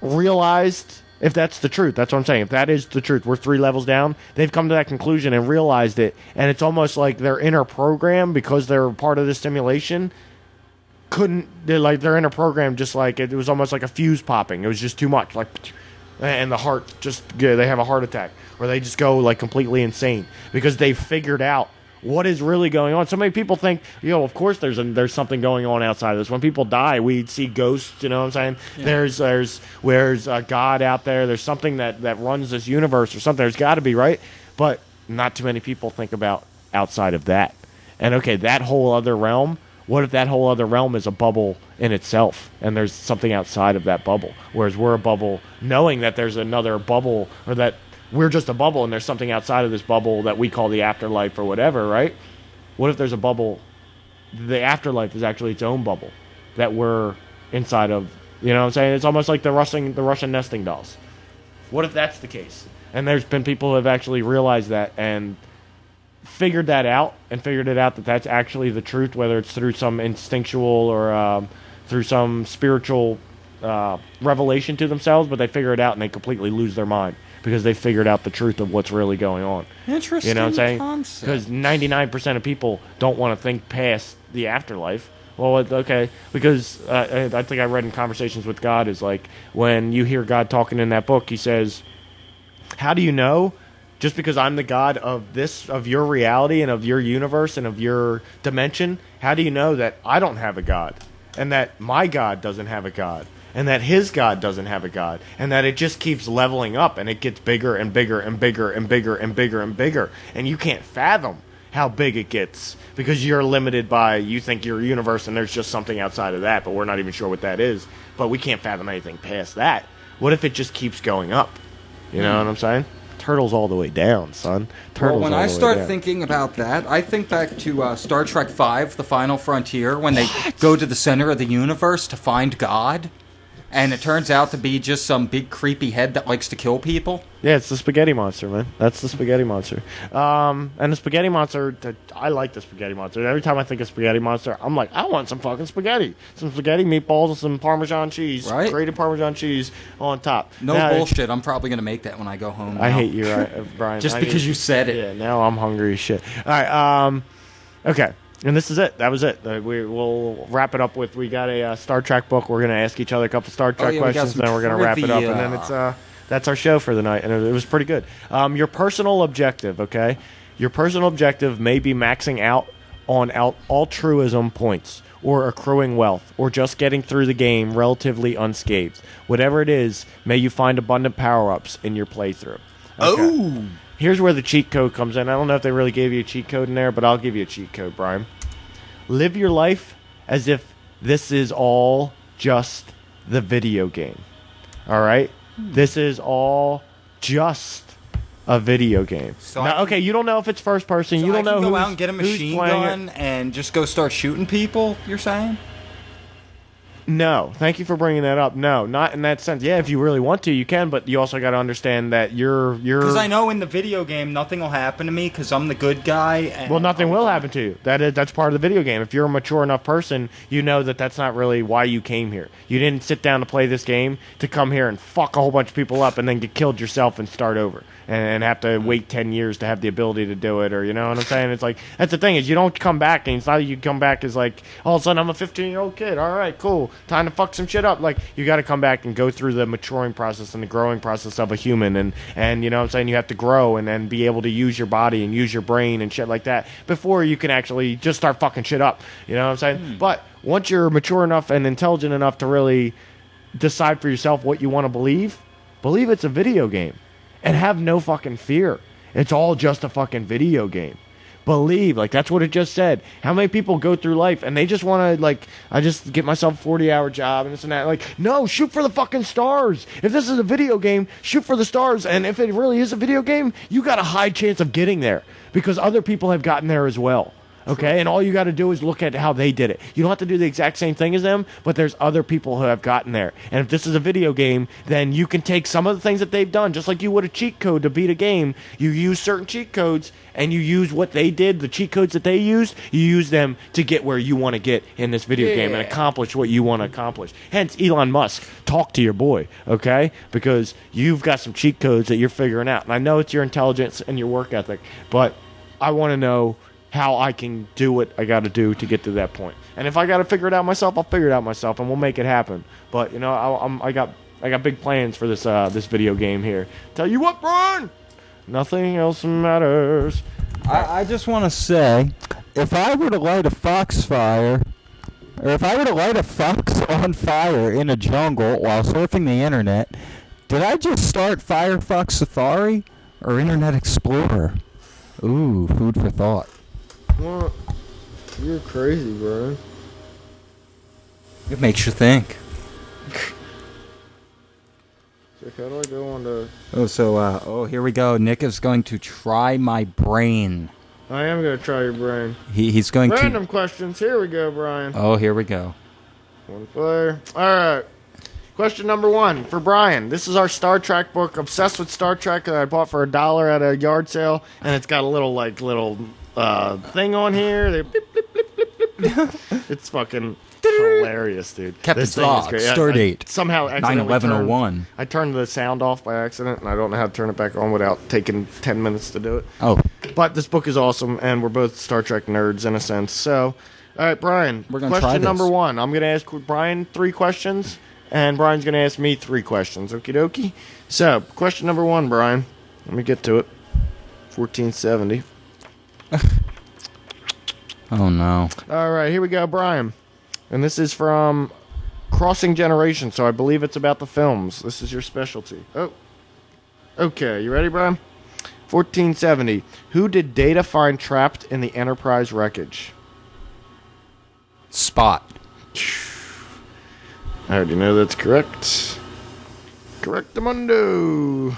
realized, if that's the truth, that's what I'm saying. If that is the truth, we're 3 levels down. They've come to that conclusion and realized it. And it's almost like their inner program, because they're part of this simulation, their inner program just like, it was almost like a fuse popping. It was just too much. Like, and the heart they have a heart attack, or they just go like completely insane because they figured out what is really going on. So many people think, of course there's something going on outside of this. When people die, we see ghosts, you know what I'm saying? Yeah. There's God out there. There's something that runs this universe or something. There's got to be, right? But not too many people think about outside of that. And okay, that whole other realm, what if that whole other realm is a bubble in itself, and there's something outside of that bubble, whereas we're a bubble knowing that there's another bubble, or that we're just a bubble and there's something outside of this bubble that we call the afterlife or whatever, right? What if there's a bubble, the afterlife is actually its own bubble that we're inside of, you know what I'm saying? It's almost like the Russian nesting dolls. What if that's the case? And there's been people who have actually realized that and figured that out, and figured it out that that's actually the truth, whether it's through some instinctual or through some spiritual revelation to themselves, but they figure it out and they completely lose their mind because they figured out the truth of what's really going on. Interesting. You know what I'm saying? Concept. Because 99% of people don't want to think past the afterlife. Well, okay, because I think I read in Conversations with God is like, when you hear God talking in that book, he says, how do you know? Just because I'm the God of your reality and of your universe and of your dimension, how do you know that I don't have a God, and that my God doesn't have a God, and that his God doesn't have a God, and that it just keeps leveling up and it gets bigger and bigger and bigger and bigger and bigger and bigger, and you can't fathom how big it gets because you're limited by, you think your universe and there's just something outside of that, but we're not even sure what that is, but we can't fathom anything past that. What if it just keeps going up? You know what I'm saying? Turtles all the way down, son. Turtles. Well, when I start thinking about that, I think back to Star Trek V, The Final Frontier, when they go to the center of the universe to find God, and it turns out to be just some big creepy head that likes to kill people. Yeah, it's the spaghetti monster, man. That's the spaghetti monster. And the spaghetti monster, I like the spaghetti monster. Every time I think of spaghetti monster, I'm like, I want some fucking spaghetti. Some spaghetti meatballs and some Parmesan cheese. Right? Grated Parmesan cheese on top. No bullshit. I'm probably going to make that when I go home now. I hate you, Brian. Just because you said it. Yeah, now I'm hungry as shit. All right, okay. And this is it. That was it. We'll wrap it up with, we got a Star Trek book. We're going to ask each other a couple Star Trek questions, and then we're going to wrap it up. And then it's that's our show for the night. And it was pretty good. Your personal objective, okay? Your personal objective may be maxing out on altruism points, or accruing wealth, or just getting through the game relatively unscathed. Whatever it is, may you find abundant power-ups in your playthrough. Okay. Oh! Here's where the cheat code comes in. I don't know if they really gave you a cheat code in there, but I'll give you a cheat code, Brian. Live your life as if this is all just the video game. All right? This is all just a video game. So now, okay, you don't know if it's first person. So you don't know who's go out and get a machine gun and just go start shooting people, you're saying? No, thank you for bringing that up. No, not in that sense. Yeah, if you really want to, you can, but you also got to understand that you're. Because I know in the video game nothing will happen to me because I'm the good guy. And well, nothing will happen to you. That's part of the video game. If you're a mature enough person, you know that that's not really why you came here. You didn't sit down to play this game to come here and fuck a whole bunch of people up and then get killed yourself and start over and have to wait 10 years to have the ability to do it, or you know what I'm saying? It's like that's the thing is you don't come back, and it's not that you come back as like all of a sudden I'm a 15-year-old kid. All right, cool. Time to fuck some shit up. Like, you got to come back and go through the maturing process and the growing process of a human. And you know what I'm saying? You have to grow and be able to use your body and use your brain and shit like that before you can actually just start fucking shit up. You know what I'm saying? But once you're mature enough and intelligent enough to really decide for yourself what you want to believe it's a video game. And have no fucking fear. It's all just a fucking video game. Believe, like that's what it just said. How many people go through life and they just want to, like, I just get myself a 40-hour job and this and that. Like, no, shoot for the fucking stars. If this is a video game, shoot for the stars. And if it really is a video game, you got a high chance of getting there because other people have gotten there as well. Okay, and all you got to do is look at how they did it. You don't have to do the exact same thing as them, but there's other people who have gotten there. And if this is a video game, then you can take some of the things that they've done, just like you would a cheat code to beat a game. You use certain cheat codes, and you use what they did, the cheat codes that they used, you use them to get where you want to get in this video game and accomplish what you want to accomplish. Hence, Elon Musk, talk to your boy, okay? Because you've got some cheat codes that you're figuring out. And I know it's your intelligence and your work ethic, but I want to know how I can do what I got to do to get to that point. And if I got to figure it out myself, I'll figure it out myself, and we'll make it happen. But you know, I got big plans for this this video game here. Tell you what, Brian, nothing else matters. I just want to say, if I were to light a foxfire, or if I were to light a fox on fire in a jungle while surfing the internet, did I just start Firefox Safari or Internet Explorer? Ooh, food for thought. What? You're crazy, bro. It makes you think. How do I go on to... Oh, here we go. Nick is going to try my brain. I am going to try your brain. He's going to... Random questions. Here we go, Brian. Oh, here we go. One player. All right. Question number 1 for Brian. This is our Star Trek book, Obsessed with Star Trek, that I bought for $1 at a yard sale, and it's got a little thing on here. They blip, blip, blip, blip, blip. It's fucking hilarious, dude. Captain's log, star date. Somehow 9/11/01. I turned the sound off by accident, and I don't know how to turn it back on without taking 10 minutes to do it. Oh. But this book is awesome, and we're both Star Trek nerds in a sense. So, all right, Brian, we're gonna try question this. number 1. I'm going to ask Brian 3 questions, and Brian's going to ask me 3 questions. Okie dokie? So, question number 1, Brian. Let me get to it. 1470. Oh, no. All right, here we go, Brian. And this is from Crossing Generations, so I believe it's about the films. This is your specialty. Oh. Okay, you ready, Brian? 1470. Who did Data find trapped in the Enterprise wreckage? Spot. I already know that's correct. Correctamundo.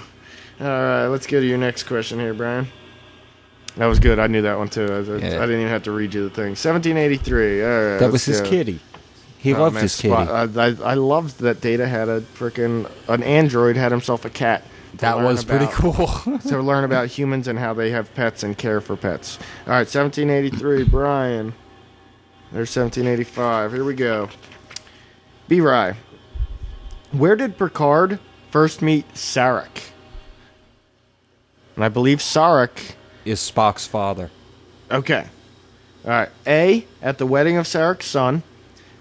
All right, let's go to your next question here, Brian. That was good. I knew that one, too. I didn't even have to read you the thing. 1783. All right. That was his kitty. He loved his kitty. I loved that Data had an android had himself a cat. That was pretty cool. To learn about humans and how they have pets and care for pets. All right, 1783, Brian. There's 1785. Here we go. B-Rye. Where did Picard first meet Sarek? And I believe Sarek is Spock's father. Okay. All right. A, at the wedding of Sarek's son.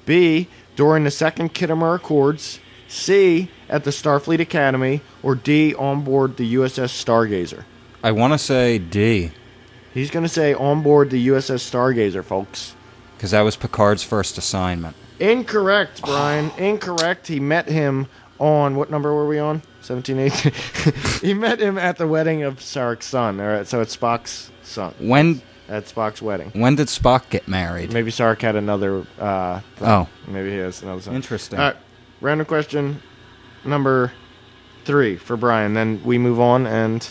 B, during the second Khitomer Accords. C, at the Starfleet Academy. Or D, on board the USS Stargazer. I want to say D. He's going to say on board the USS Stargazer, folks. Because that was Picard's first assignment. Incorrect, Brian. Incorrect. He met him on... What number were we on? 1780. He met him at the wedding of Sarek's son. All right, so it's Spock's son. At Spock's wedding. When did Spock get married? Maybe Sarek had another... Maybe he has another son. Interesting. All right, random question number 3 for Brian. Then we move on, and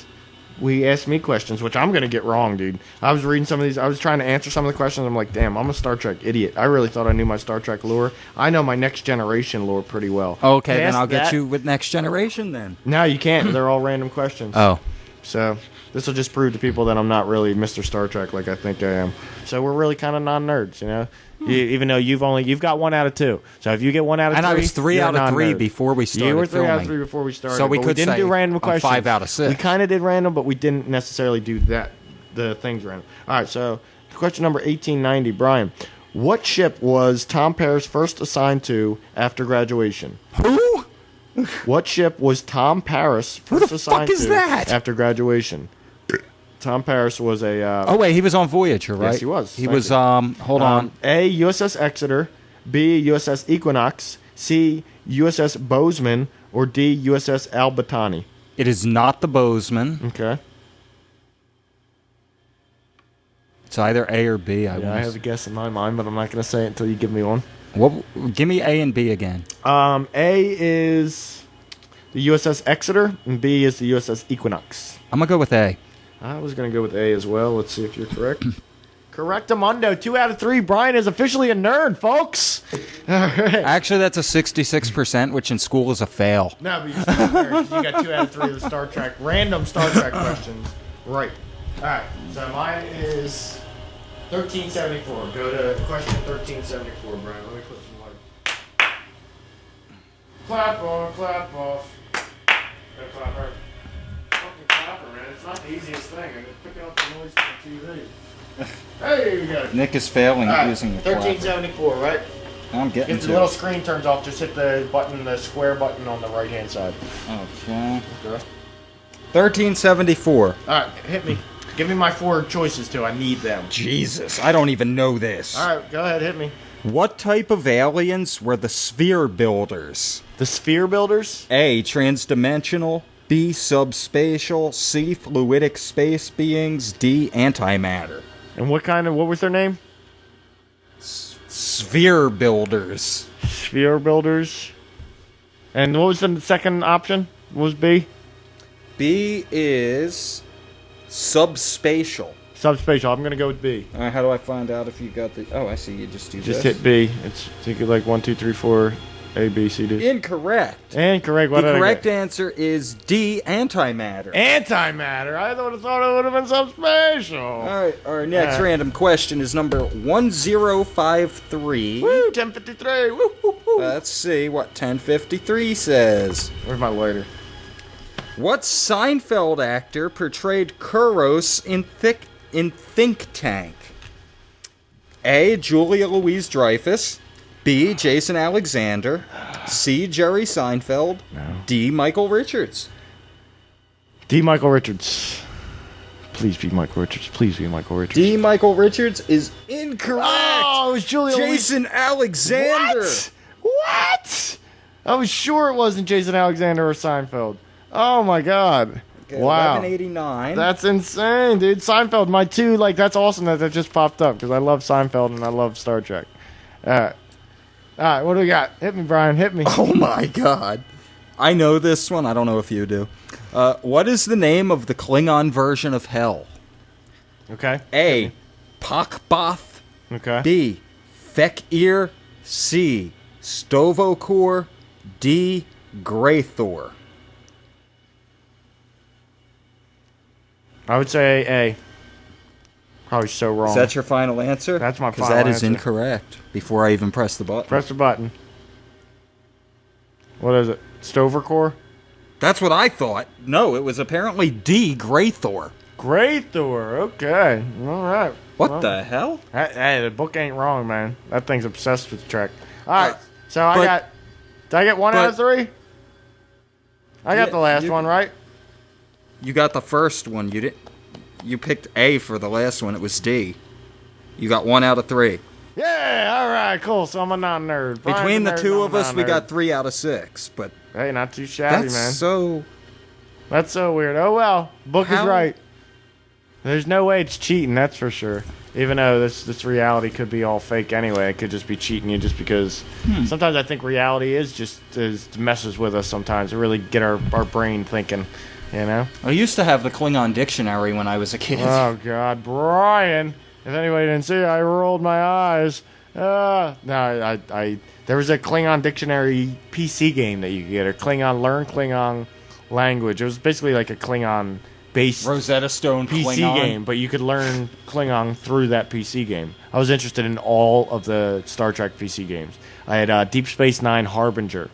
we asked me questions, which I'm going to get wrong, dude. I was reading some of these. I was trying to answer some of the questions. I'm like, damn, I'm a Star Trek idiot. I really thought I knew my Star Trek lore. I know my Next Generation lore pretty well. Okay, then I'll get you with Next Generation then. No, you can't. They're all random questions. Oh. So this will just prove to people that I'm not really Mr. Star Trek like I think I am. So we're really kind of non-nerds, you know? Even though you've got 1 out of 2. So if you get 1 out of 3, and I was 3 out of 3 before we started. You were 3 out of filming. 3 before we started. So we didn't say do random questions. 5 out of 6. We kind of did random, but we didn't necessarily do the things random. All right. So question number 1890, Brian. What ship was Tom Paris first assigned to after graduation? Who? What ship was Tom Paris first assigned is to that? after graduation? Tom Paris was a... oh, wait, he was on Voyager, right? Yes, he was. He was, hold on. A, USS Exeter, B, USS Equinox, C, USS Bozeman, or D, USS Albatani. It is not the Bozeman. Okay. It's either A or B, I have a guess in my mind, but I'm not going to say it until you give me one. Give me A and B again. A is the USS Exeter, and B is the USS Equinox. I'm going to go with A. I was going to go with A as well. Let's see if you're correct. Correctamundo, 2 out of 3. Brian is officially a nerd, folks. All right. Actually, that's a 66%, which in school is a fail. No, but you're still a nerd. You got 2 out of 3 of the Star Trek, random Star Trek questions. Right. All right. So mine is 1374. Go to question 1374, Brian. Let me put some light. Clap on, clap off. Go clap her. Fucking clapper, man. It's not the easiest thing. I'm just picking up the noise from the TV. Hey, you got it. Nick is failing using the clapper. 1374, right? I'm getting If to the little screen turns off, just hit the button, the square button on the right-hand side. Okay. 1374. All right, hit me. Give me my 4 choices, too. I need them. Jesus, I don't even know this. All right, go ahead, hit me. What type of aliens were the sphere builders? The sphere builders? A, transdimensional. B, subspatial. C, fluidic space beings. D, antimatter. And what was their name? Sphere builders. Sphere builders. And what was the second option? What was B? B is subspatial. Subspatial. I'm going to go with B. How do I find out if you got the... Oh, I see. You just do this. Just hit B. It's take it like 1, 2, 3, 4, A, B, C, D. Incorrect. Incorrect. What the correct answer is D, antimatter. Antimatter? I thought it would have been subspatial. All right. Our next random question is number 1053. Woo, 1053. Woo, woo, woo. Let's see what 1053 says. Where's my lighter? What Seinfeld actor portrayed Kuros in Think Tank? A, Julia Louis-Dreyfus. B, Jason Alexander. C, Jerry Seinfeld. No. D, Michael Richards. D, Michael Richards. Please be Michael Richards. Please be Michael Richards. D, Michael Richards is incorrect. Oh, it was Julia Jason Alexander. What? I was sure it wasn't Jason Alexander or Seinfeld. Oh, my God. Okay, wow. 1189. That's insane, dude. Seinfeld, my 2, that's awesome that just popped up because I love Seinfeld and I love Star Trek. All right, what do we got? Hit me, Brian. Hit me. Oh, my God. I know this one. I don't know if you do. What is the name of the Klingon version of Hell? Okay. A, Pakboth. Okay. B, Fekir. C, Stovokor. D, Greythor. I would say A. Probably so wrong. Is that your final answer? That's my final answer. Because that answer. is incorrect. Before I even press the button. Press the button. What is it? Stovercore? That's what I thought. No, it was apparently D, Greythor. Greythor. Okay. All right. What the hell? Hey, the book ain't wrong, man. That thing's obsessed with Trek. All right. So I got... Did I get 1 out of 3? I got the last one, right? You got the first one. You didn't. You picked A for the last one. It was D. You got 1 out of 3. Yeah, all right, cool. So I'm a non-nerd. Between the 2 of us, we got 3 out of 6. But hey, not too shabby, man. That's so weird. Oh well, book is right. There's no way it's cheating. That's for sure. Even though this reality could be all fake anyway, it could just be cheating you just because. Sometimes I think reality is just messes with us. Sometimes to really get our brain thinking. you know? I used to have the Klingon dictionary when I was a kid. Oh, God. Brian! If anybody didn't see, I rolled my eyes. No, there was a Klingon dictionary PC game that you could get, or Learn Klingon language. It was basically like a Klingon-based Rosetta Stone PC Klingon game, but you could learn Klingon through that PC game. I was interested in all of the Star Trek PC games. I had Deep Space Nine Harbinger,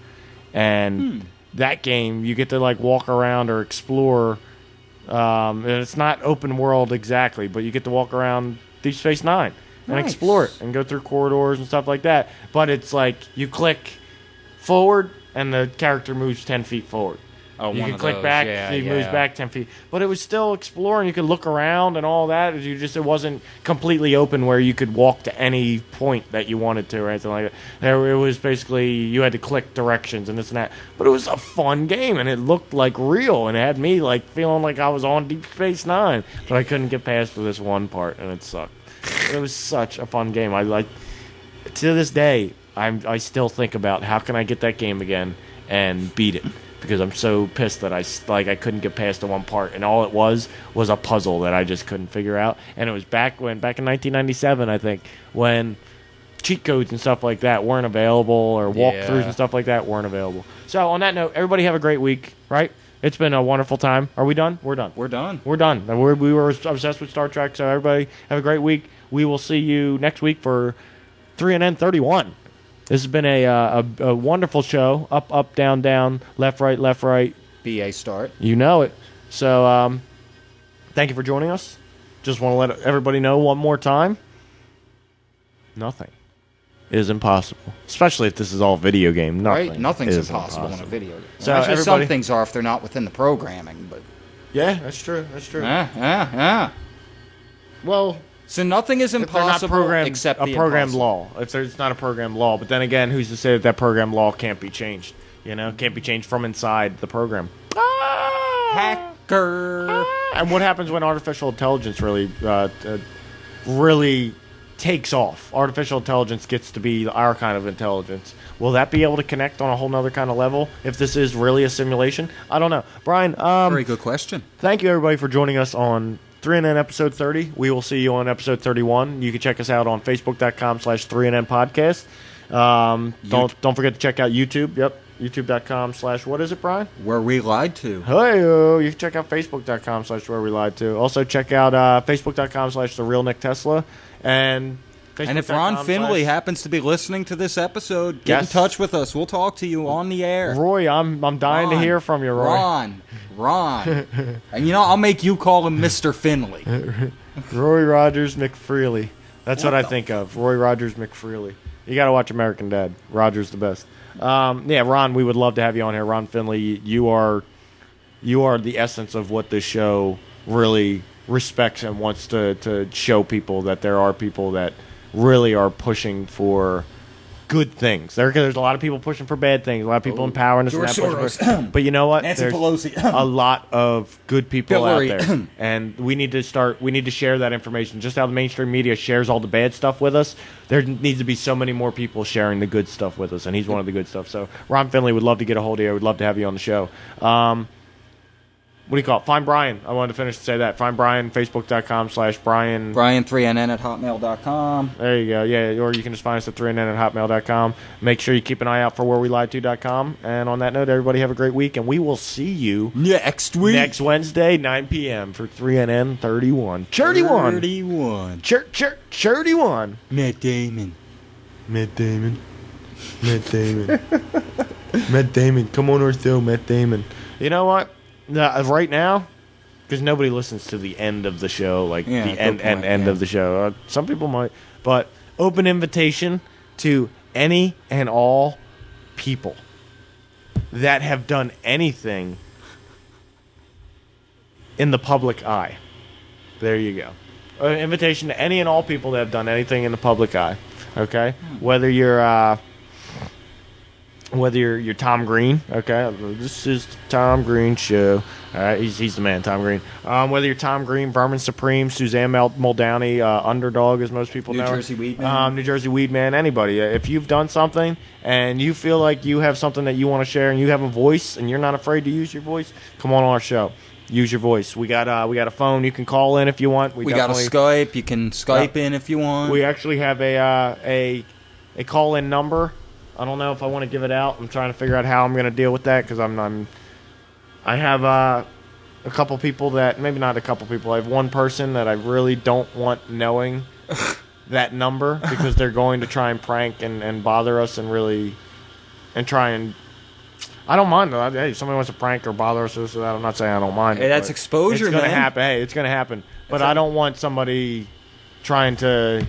and that game, you get to like walk around or explore. And it's not open world exactly, but you get to walk around Deep Space Nine and explore it and go through corridors and stuff like that. But it's like you click forward and the character moves 10 feet forward. Oh, you can click back, he moves back 10 feet. But it was still exploring. You could look around and all that. It wasn't completely open where you could walk to any point that you wanted to or anything like that. It was basically you had to click directions and this and that. But it was a fun game, and it looked like real, and it had me like feeling like I was on Deep Space Nine. But I couldn't get past this one part, and it sucked. It was such a fun game. To this day, I still think about how can I get that game again and beat it. Because I'm so pissed that I couldn't get past the one part, and all it was a puzzle that I just couldn't figure out. And it was back in 1997, I think, when cheat codes and stuff like that weren't available, or walkthroughs and stuff like that weren't available. So on that note, everybody have a great week, right? It's been a wonderful time. Are we done? We're done. We're done. We're done. We were obsessed with Star Trek, so everybody have a great week. We will see you next week for 3NN31. This has been a wonderful show. Up, up, down, down, left, right, left, right. BA start. You know it. So, thank you for joining us. Just want to let everybody know one more time. Nothing is impossible. Especially if this is all video game. Nothing. Right? Nothing's impossible in a video game. So actually, some things are if they're not within the programming. But yeah, that's true. That's true. Yeah. Well... So nothing is impossible except a program law. If there's not a program law, but then again, who's to say that program law can't be changed? You know, can't be changed from inside the program. Hacker. And what happens when artificial intelligence really takes off? Artificial intelligence gets to be our kind of intelligence. Will that be able to connect on a whole nother kind of level if this is really a simulation? I don't know. Brian, very good question. Thank you, everybody, for joining us on 3NN episode 30. We will see you on episode 31. You can check us out on Facebook.com/3NN podcast. Don't forget to check out YouTube. Yep. YouTube.com/ what is it, Brian? Where We Lied To. Hey, you can check out Facebook.com/Where We Lied To. Also check out Facebook.com/The Real Nick Tesla. And if Ron Finley happens to be listening to this episode, get in touch with us. We'll talk to you on the air. Roy, I'm dying to hear from you, Roy. Ron. And I'll make you call him Mr. Finley. Roy Rogers McFreely. That's what I think of. Roy Rogers McFreely. You got to watch American Dad. Roger's the best. Ron, we would love to have you on here. Ron Finley, you are the essence of what this show really respects and wants to show people, that there are people that really are pushing for good things. There's a lot of people pushing for bad things. A lot of people empowering us. But you know what? Nancy There's Pelosi. a lot of good people out there, and we need to share that information. Just how the mainstream media shares all the bad stuff with us, there needs to be so many more people sharing the good stuff with us, and he's one of the good stuff. So Ron Finley would love to get a hold of you. We'd love to have you on the show. What do you call it? Find Brian. I wanted to finish to say that. Find Brian, Facebook.com/Brian. Brian3NN@hotmail.com. There you go. Yeah, or you can just find us at 3NN@hotmail.com. Make sure you keep an eye out for wherewelied2.com. And on that note, everybody have a great week, and we will see you next week. Next Wednesday, 9 p.m. for 3NN 31. 31. 31. Matt Damon. Matt Damon. Come on, Ortho. Matt Damon. You know what? Right now, because nobody listens to the end of the show, like the end of the show. Some people might, but open invitation to any and all people that have done anything in the public eye. There you go. An invitation to any and all people that have done anything in the public eye. Okay, whether you're Tom Green, okay? This is the Tom Green show. All right, he's the man, Tom Green. Whether you're Tom Green, Vermin Supreme, Suzanne Muldowney, Underdog, as most people know. New Jersey Weedman, anybody. If you've done something and you feel like you have something that you want to share and you have a voice and you're not afraid to use your voice, come on our show. use your voice. We got a phone. You can call in if you want. We got a Skype. You can Skype in if you want. We actually have a call-in number. I don't know if I want to give it out. I'm trying to figure out how I'm going to deal with that because I have a couple people that, maybe not a couple people. I have one person that I really don't want knowing that number because they're going to try and prank and bother us and try and. I don't mind though. Hey, if somebody wants to prank or bother us with that, I'm not saying I don't mind. Hey, that's exposure, man. It's going to happen. Hey, it's going to happen. But I don't want somebody trying to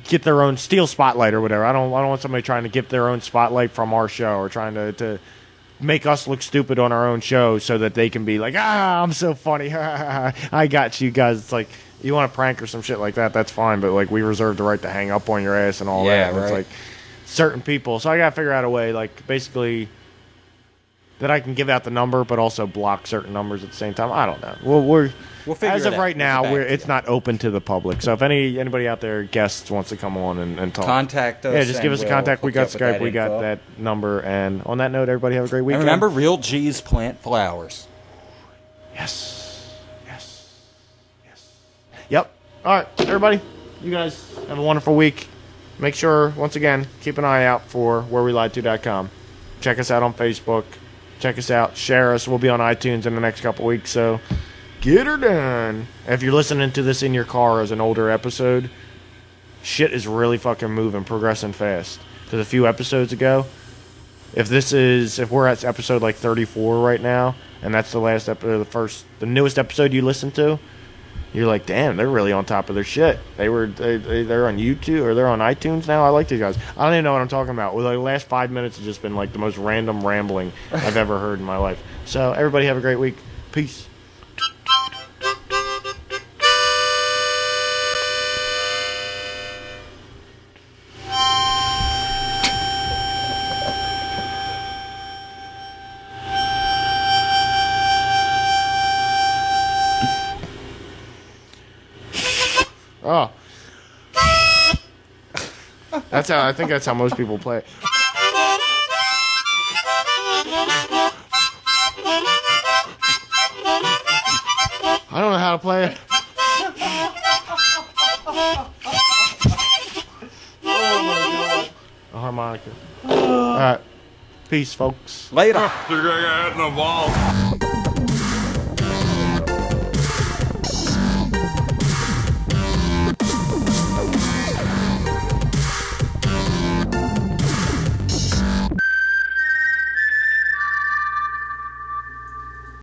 get their own steal spotlight or whatever. I don't want somebody trying to get their own spotlight from our show or trying to make us look stupid on our own show so that they can be like, I'm so funny. I got you guys. It's like, you want to prank or some shit like that, that's fine. But like, we reserve the right to hang up on your ass and all that. And it's like certain people. So I got to figure out a way, like basically that I can give out the number, but also block certain numbers at the same time. I don't know. We'll figure as it of out. right now, it's not open to the public. So if anybody out there, guests, wants to come on and talk, contact us. Yeah, just give us a contact. We got Skype. We info. got that number. And on that note, everybody have a great weekend. And remember, real G's plant flowers. Yes. Yep. All right, everybody. You guys have a wonderful week. Make sure, once again, keep an eye out for wherewelied2.com. Check us out on Facebook. Check us out. Share us. We'll be on iTunes in the next couple weeks, so get her done. If you're listening to this in your car as an older episode, shit is really fucking moving, progressing fast. Because a few episodes ago, if we're at episode like 34 right now, and that's the last episode, the newest episode you listened to, you're like, damn, they're really on top of their shit. They're on YouTube or they're on iTunes now. I like these guys. I don't even know what I'm talking about. Well, the last 5 minutes has just been like the most random rambling I've ever heard in my life. So everybody have a great week. Peace. Oh, I think that's how most people play it. I don't know how to play it. A harmonica. All right, peace, folks. Later. You're gonna get in the vault.